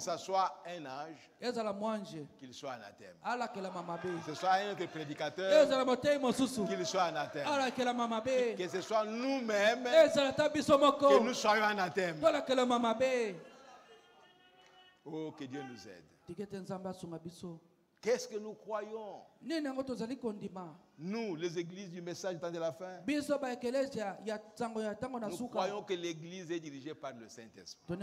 [SPEAKER 2] ce soit un ange, qu'il soit anathème. Que ce soit un autre prédicateur, qu'il soit anathème. Que ce soit nous-mêmes, que nous soyons anathème. Oh, que Dieu nous aide. Qu'est-ce que nous croyons? Nous, les églises du message du temps de la fin, nous croyons que l'église est dirigée par le Saint-Esprit.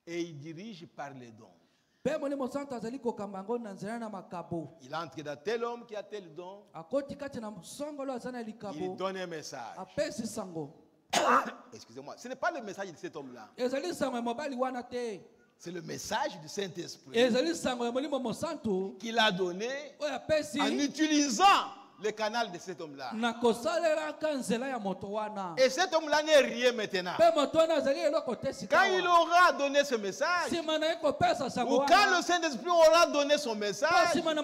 [SPEAKER 2] Et il dirige par les dons. Il entre dans tel homme qui a tel don. Il donne un message. Excusez-moi, ce n'est pas le message de cet homme-là. C'est le message du Saint-Esprit qu'il a donné en utilisant le canal de cet homme-là. Et cet homme-là n'est rien maintenant. Quand il aura donné ce message, ou quand le Saint-Esprit aura donné son message, la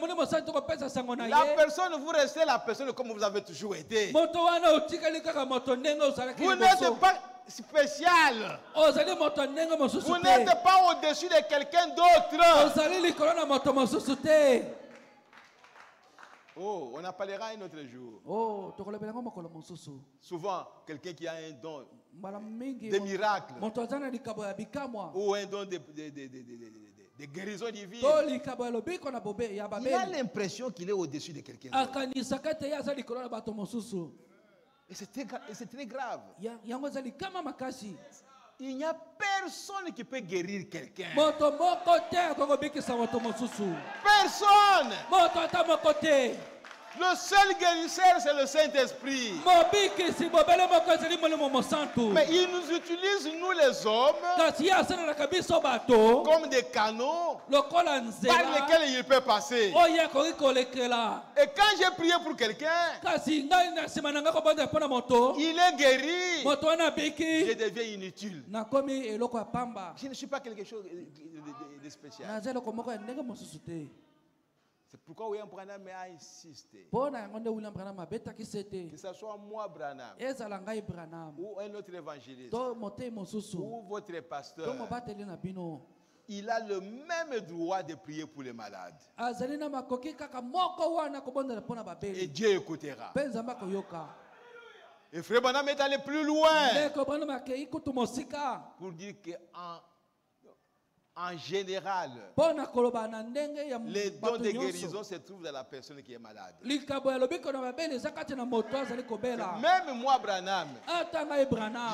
[SPEAKER 2] personne, vous restez la personne comme vous avez toujours été. Vous n'êtes pas spécial. Vous n'êtes pas au-dessus de quelqu'un d'autre. Oh, on en parlera un autre jour. Souvent, quelqu'un qui a un don de miracle ou un don de guérison divine, il a l'impression qu'il est au-dessus de quelqu'un d'autre. Et c'est très grave. Il n'y a personne qui peut guérir quelqu'un. Personne. Le seul guérisseur, c'est le Saint-Esprit. Mais il nous utilise, nous les hommes, comme des canaux par lesquels il peut passer. Et quand j'ai prié pour quelqu'un, il est guéri, je deviens inutile. Je ne suis pas quelque chose de spécial. C'est pourquoi William Branham a insisté. Que ce soit moi, Branham, ou un autre évangéliste, ou votre pasteur, il a le même droit de prier pour les malades. Et Dieu écoutera. Et Frère Branham est allé plus loin pour dire qu'en général, les dons de guérison se trouvent dans la personne qui est malade. Même moi, Branham,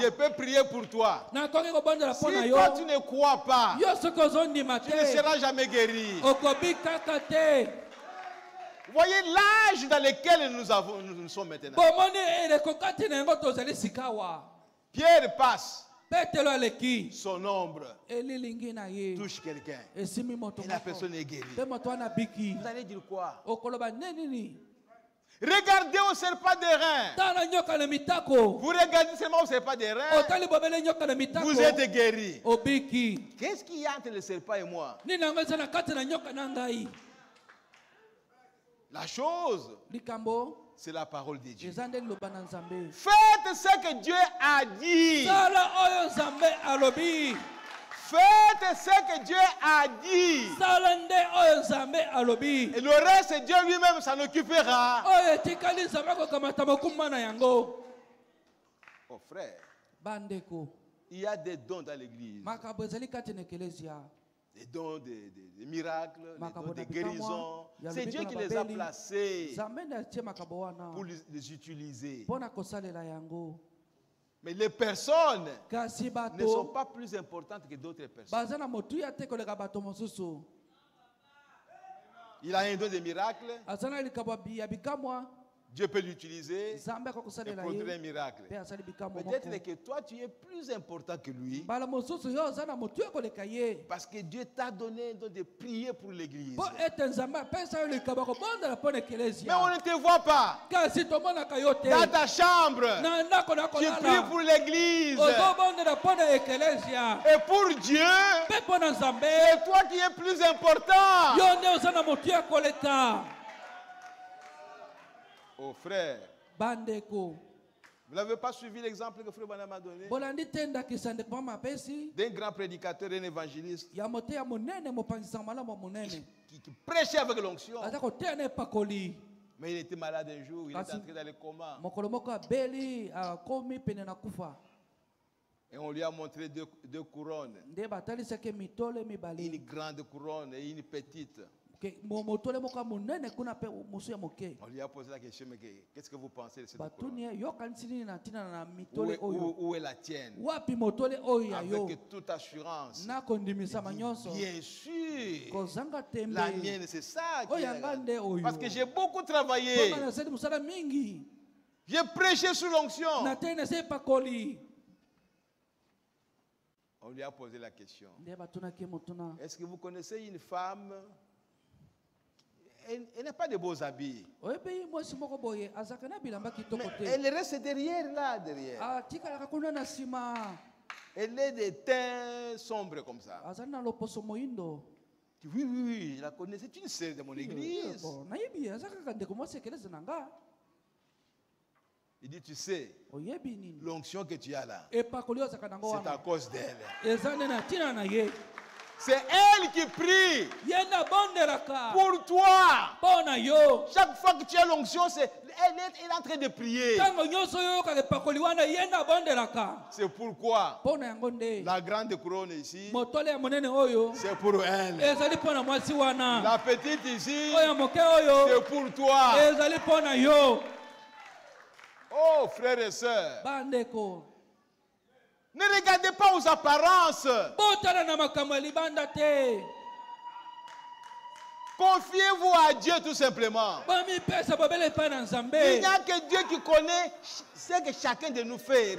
[SPEAKER 2] je peux prier pour toi. Si toi tu ne crois pas, tu ne seras jamais guéri. Vous voyez l'âge dans lequel nous sommes maintenant. Pierre passe. Son ombre touche quelqu'un et la personne est guérie. Vous allez dire quoi? Regardez au serpent des reins. Vous regardez seulement au serpent des reins. Vous êtes guéri. Qu'est-ce qu'il y a entre le serpent et moi? La chose, c'est la parole de Dieu. Faites ce que Dieu a dit. Faites ce que Dieu a dit. Et le reste, Dieu lui-même s'en occupera. Oh frère, il y a des dons dans l'église. Des dons de miracles, des dons de guérison. C'est Dieu qui les a placés pour les utiliser. Mais les personnes ne sont pas plus importantes que d'autres personnes. Il a un don de miracle. Dieu peut l'utiliser et produire un miracle. Peut-être que toi, tu es plus important que lui. Parce que Dieu t'a donné de prier pour l'église. Mais on ne te voit pas. Dans ta chambre, tu pries pour l'église. Et pour Dieu, c'est toi qui es plus important. Oh frère, vous n'avez pas suivi l'exemple que Frère Branham a donné d'un grand prédicateur, un évangéliste qui prêchait avec l'onction. Mais il était malade un jour, il est entré dans le coma. Et on lui a montré deux couronnes. Une grande couronne et une petite. On lui a posé la question, mais qu'est-ce que vous pensez de cette couronne? Où est la tienne? Avec toute assurance. Bien sûr. La mienne, c'est ça. Parce que j'ai beaucoup travaillé. J'ai prêché sous l'onction. On lui a posé la question. Est-ce que vous connaissez une femme? Elle n'a pas de beaux habits. Mais elle reste derrière, là, derrière. Elle est de teint sombre comme ça. Oui, oui, je la connais. C'est une sœur de mon église. Il dit, tu sais, l'onction que tu as là, c'est à cause d'elle. C'est elle qui prie pour toi. Chaque fois que tu as l'onction, elle est en train de prier. C'est pourquoi la grande couronne ici, c'est pour elle. La petite ici, c'est pour toi. Oh frères et sœurs, ne regardez pas aux apparences. Confiez-vous à Dieu tout simplement. Il n'y a que Dieu qui connaît ce que chacun de nous fait.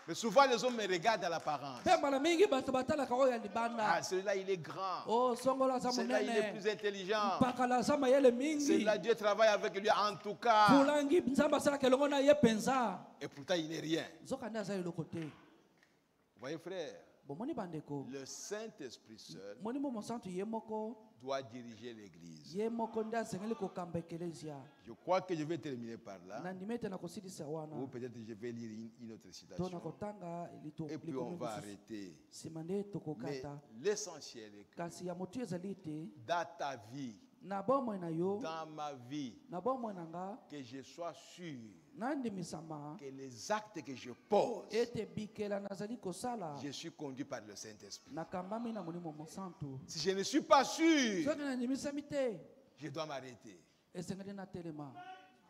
[SPEAKER 2] Mais souvent les hommes me regardent à l'apparence. Ah, celui-là il est grand. Celui-là il est plus intelligent. Celui-là Dieu travaille avec lui en tout cas. Et pourtant il n'est rien. Vous voyez frère, le Saint-Esprit seul doit diriger l'Église. Je crois que je vais terminer par là. Ou peut-être je vais lire une autre citation. Et puis on va arrêter. Mais l'essentiel est que dans ta vie, dans ma vie, que je sois sûr que les actes que je pose, je suis conduit par le Saint-Esprit. Si je ne suis pas sûr, je dois m'arrêter.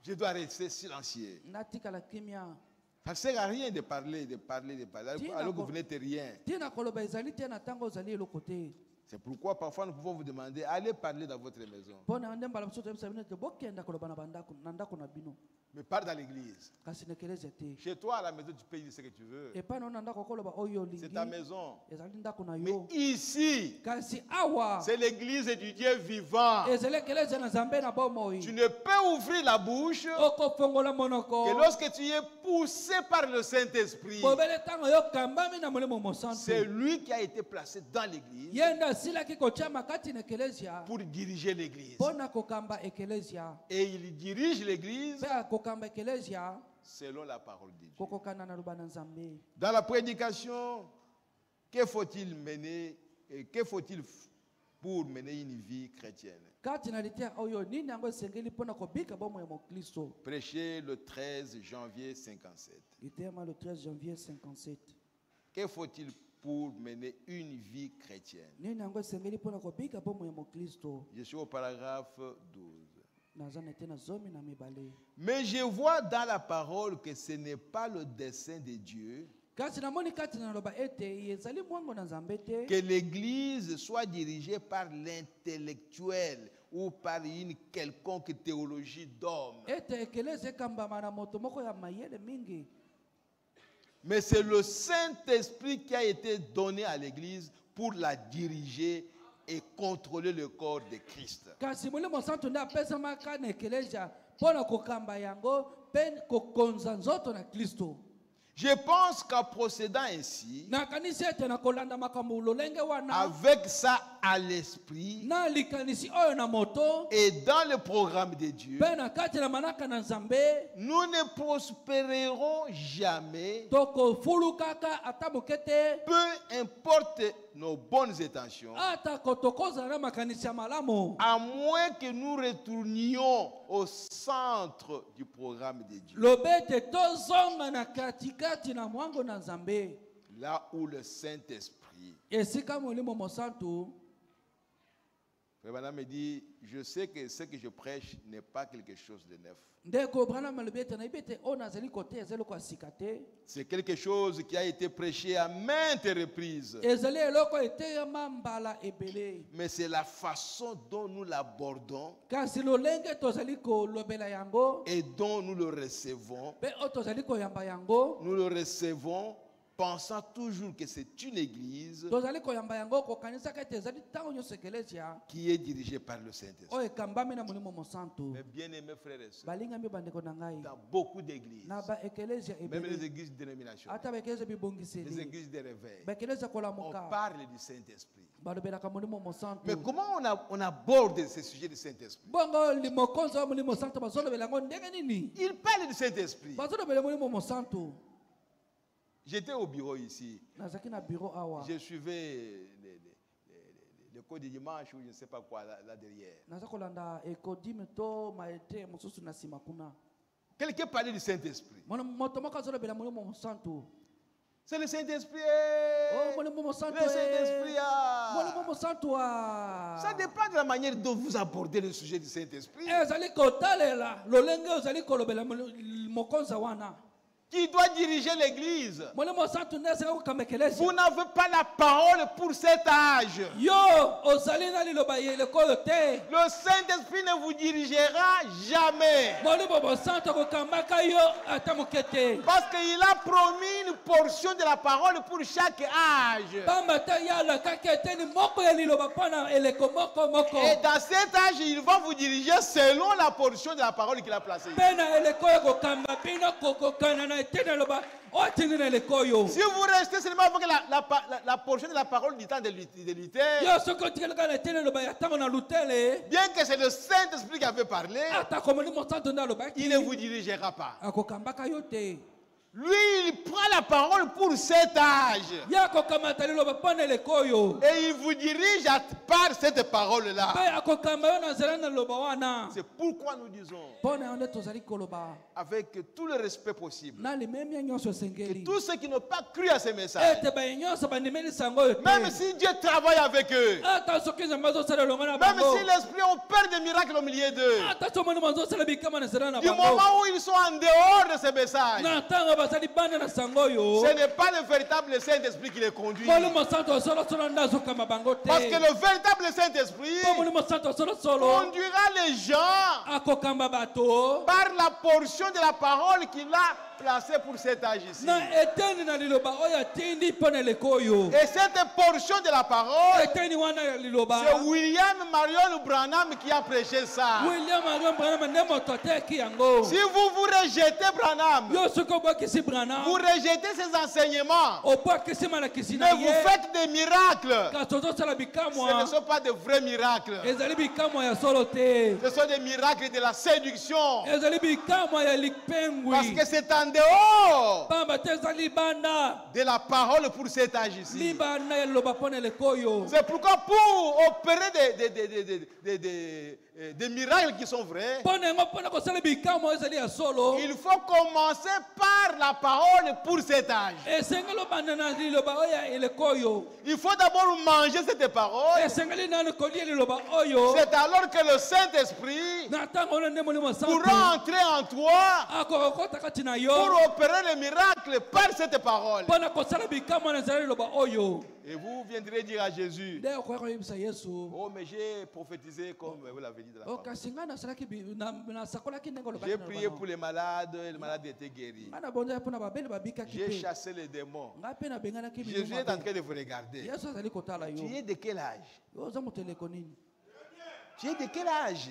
[SPEAKER 2] Je dois rester silencieux. Ça ne sert à rien de parler, alors que vous n'êtes rien. C'est pourquoi parfois nous pouvons vous demander, allez parler dans votre maison. Mais parle dans l'église. Chez toi, à la maison, tu peux dire ce que tu veux. C'est ta maison. Mais ici, c'est l'église du Dieu vivant. Tu ne peux ouvrir la bouche que lorsque tu es poussé par le Saint-Esprit. C'est lui qui a été placé dans l'église pour diriger l'église. Et il dirige l'église selon la parole de Dieu. Dans la prédication, que faut-il mener et que faut-il pour mener une vie chrétienne? Prêcher le 13 janvier 57. Que faut-il pour mener une vie chrétienne? Je suis au paragraphe 12. Mais je vois dans la parole que ce n'est pas le dessein de Dieu que l'Église soit dirigée par l'intellectuel ou par une quelconque théologie d'homme. Mais c'est le Saint-Esprit qui a été donné à l'Église pour la diriger et contrôler le corps de Christ. Je pense qu'en procédant ainsi, avec ça à l'esprit et dans le programme de Dieu, nous ne prospérerons jamais, peu importe nos bonnes intentions, à moins que nous retournions au centre du programme de Dieu. Là où le Saint-Esprit. Madame me dit, je sais que ce que je prêche n'est pas quelque chose de neuf. C'est quelque chose qui a été prêché à maintes reprises. Mais c'est la façon dont nous l'abordons et dont nous le recevons. Nous le recevons pensant toujours que c'est une église qui est dirigée par le Saint-Esprit. Mais bien aimés frères et sœurs, dans beaucoup d'églises, même les églises dénominationnelles, les églises de réveil, on parle du Saint-Esprit. Mais comment on aborde ce sujet du Saint-Esprit? Il parle du Saint-Esprit. J'étais au bureau ici. Je suivais le cours du dimanche ou je ne sais pas quoi là derrière. Quelqu'un parlait du Saint-Esprit. C'est le Saint-Esprit. Le Saint-Esprit. Ça dépend de la manière dont vous abordez le sujet du Saint-Esprit. qui doit diriger l'église. Vous n'avez pas la parole pour cet âge. Le Saint-Esprit ne vous dirigera jamais. Parce qu'il a promis une portion de la parole pour chaque âge. Et dans cet âge, il va vous diriger selon la portion de la parole qu'il a placée. Si vous restez seulement avec la portion de la parole du temps de Luther, bien que c'est le Saint-Esprit qui avait parlé, il ne vous dirigera pas. Lui, il prend la parole pour cet âge. Et il vous dirige par cette parole-là. C'est pourquoi nous disons, avec tout le respect possible, que tous ceux qui n'ont pas cru à ces messages, même si Dieu travaille avec eux, même si l'Esprit opère des miracles au milieu d'eux, du moment où ils sont en dehors de ces messages, ce n'est pas le véritable Saint-Esprit qui les conduit. Parce que le véritable Saint-Esprit conduira les gens par la portion de la parole qu'il a placée pour cet âge ici. Et cette portion de la parole, c'est William Marion Branham qui a prêché ça. Si vous rejetez Branham, vous rejetez ses enseignements, mais vous faites des miracles, ce ne sont pas de vrais miracles. Ce sont des miracles de la séduction. Parce que c'est en dehors de la parole pour cet âge ici. C'est pourquoi pour opérer des miracles qui sont vrais, il faut commencer par la parole pour cet âge. Il faut d'abord manger cette parole. C'est alors que le Saint-Esprit pourra entrer en toi pour opérer les miracles par cette parole. Et vous viendrez dire à Jésus, oh mais j'ai prophétisé comme vous l'avez dit de la parole. J'ai prié pour les malades étaient guéris. J'ai chassé les démons. Jésus est en train de vous regarder. Tu es de quel âge? Tu es de quel âge?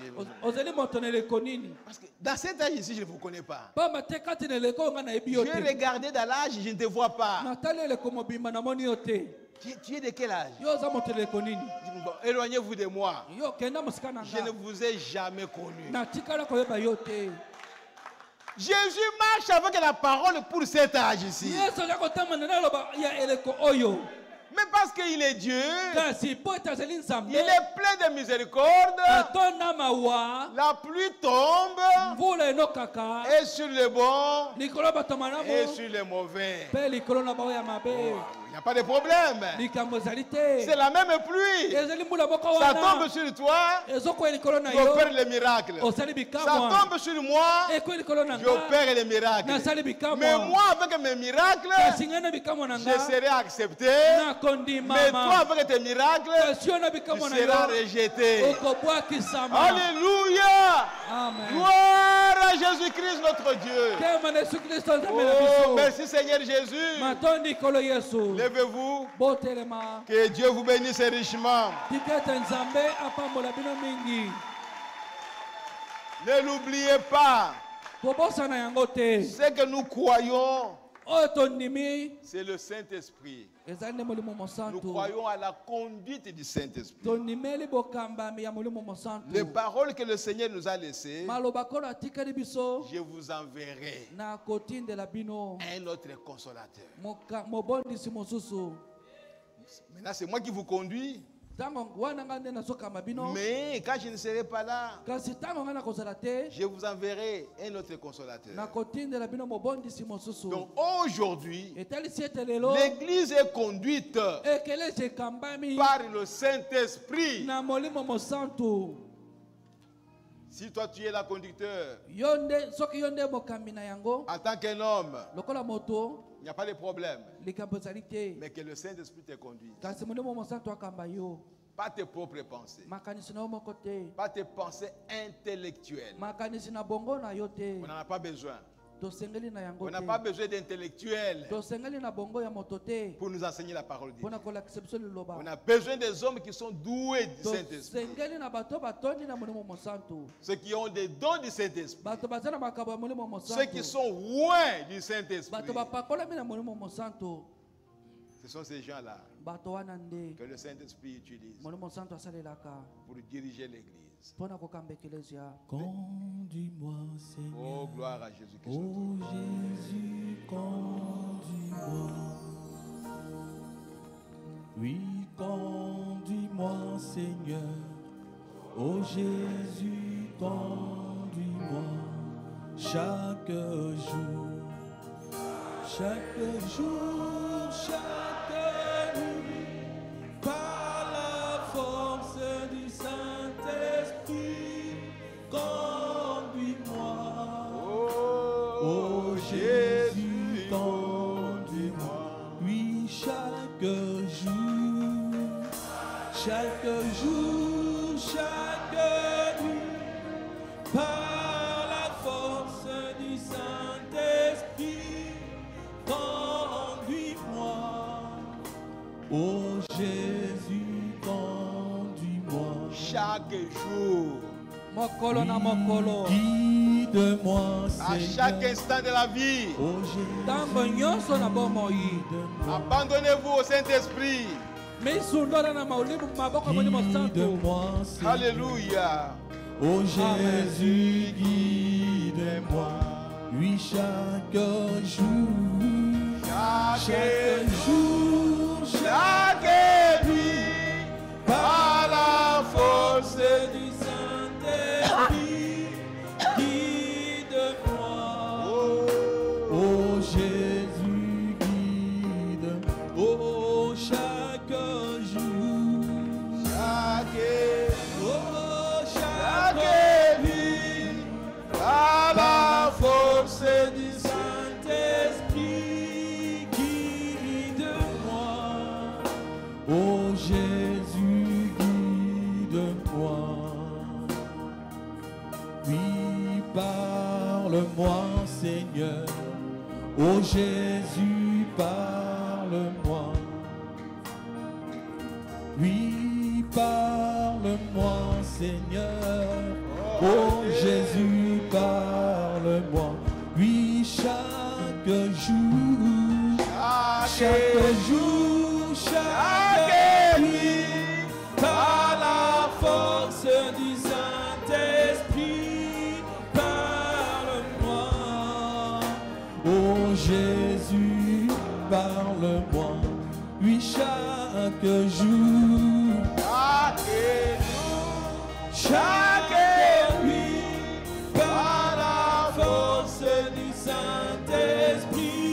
[SPEAKER 2] Parce que dans cet âge ici, je ne vous connais pas. Je vais regarder dans l'âge, je ne te vois pas. Tu es de quel âge? Bon, éloignez-vous de moi. Je ne vous ai jamais connu. Jésus marche avec la parole pour cet âge ici. Mais parce qu'il est Dieu, il est plein de miséricorde. La pluie tombe et sur les bons et sur les mauvais. Il n'y a pas de problème. C'est la même pluie. Ça tombe sur toi, j'opère les miracles. Ça tombe sur moi, j'opère les miracles. Mais moi, avec mes miracles, je serai accepté. Mais toi, avec tes miracles, tu seras rejeté. Alléluia. Amen. Gloire à Jésus-Christ, notre Dieu. Oh, merci Seigneur Jésus. Levez-vous. Que Dieu vous bénisse richement. Ne l'oubliez pas. Ce que nous croyons, c'est le Saint-Esprit. Nous croyons à la conduite du Saint-Esprit. Les paroles que le Seigneur nous a laissées, je vous enverrai un autre consolateur. Maintenant, c'est moi qui vous conduis. Mais quand je ne serai pas là, je vous enverrai un autre consolateur. Donc aujourd'hui, l'Église est conduite par le Saint-Esprit. Si toi tu es la conducteur, en tant qu'un homme, il n'y a pas de problème. Mais que le Saint-Esprit te conduise. Pas tes propres pensées. Pas tes pensées intellectuelles. On n'en a pas besoin. On n'a pas besoin d'intellectuels pour nous enseigner la parole de Dieu. On a besoin des hommes qui sont doués du Saint-Esprit. Ceux qui ont des dons du Saint-Esprit. Ceux qui sont loin du Saint-Esprit. Ce sont ces gens-là que le Saint-Esprit utilise pour diriger l'Église.
[SPEAKER 1] Conduis-moi, Seigneur.
[SPEAKER 2] Oh, gloire à Jésus-Christ.
[SPEAKER 1] Oh Jésus, conduis-moi. Oui, conduis-moi, Seigneur. Oh Jésus, conduis-moi. Chaque jour, chaque jour, chaque nuit, par la force du Saint-Esprit, conduis-moi.
[SPEAKER 2] Oh Jésus,
[SPEAKER 1] conduis-moi. Oui, chaque jour, chaque nuit, par la force du Saint-Esprit, conduis-moi. Oh Jésus, conduis-moi.
[SPEAKER 2] chaque jour.
[SPEAKER 1] Guide-moi,
[SPEAKER 2] à chaque instant de la vie.
[SPEAKER 1] Oh Jésus,
[SPEAKER 2] Abandonnez-vous au Saint-Esprit.
[SPEAKER 1] guide-moi,
[SPEAKER 2] Alléluia.
[SPEAKER 1] Oh Jésus, guide-moi. Oui, chaque jour,
[SPEAKER 2] Chaque
[SPEAKER 1] jour,
[SPEAKER 2] chaque nuit, par la force
[SPEAKER 1] du Saint-Esprit, guide-moi. Oh Jésus, guide. Oh, chaque jour,
[SPEAKER 2] chaque nuit, par la force du
[SPEAKER 1] Saint-Esprit, guide-moi. Oh Jésus, guide-moi. Oui, parle-moi, Seigneur. Oh Jésus, parle-moi. Oui, parle-moi, Seigneur. Oh Jésus, parle-moi. Oui, chaque jour, chaque nuit, par la force du Saint-Esprit, parle-moi. Oh Jésus, parle-moi. Oui, chaque jour, chaque nuit, par la force du Saint-Esprit,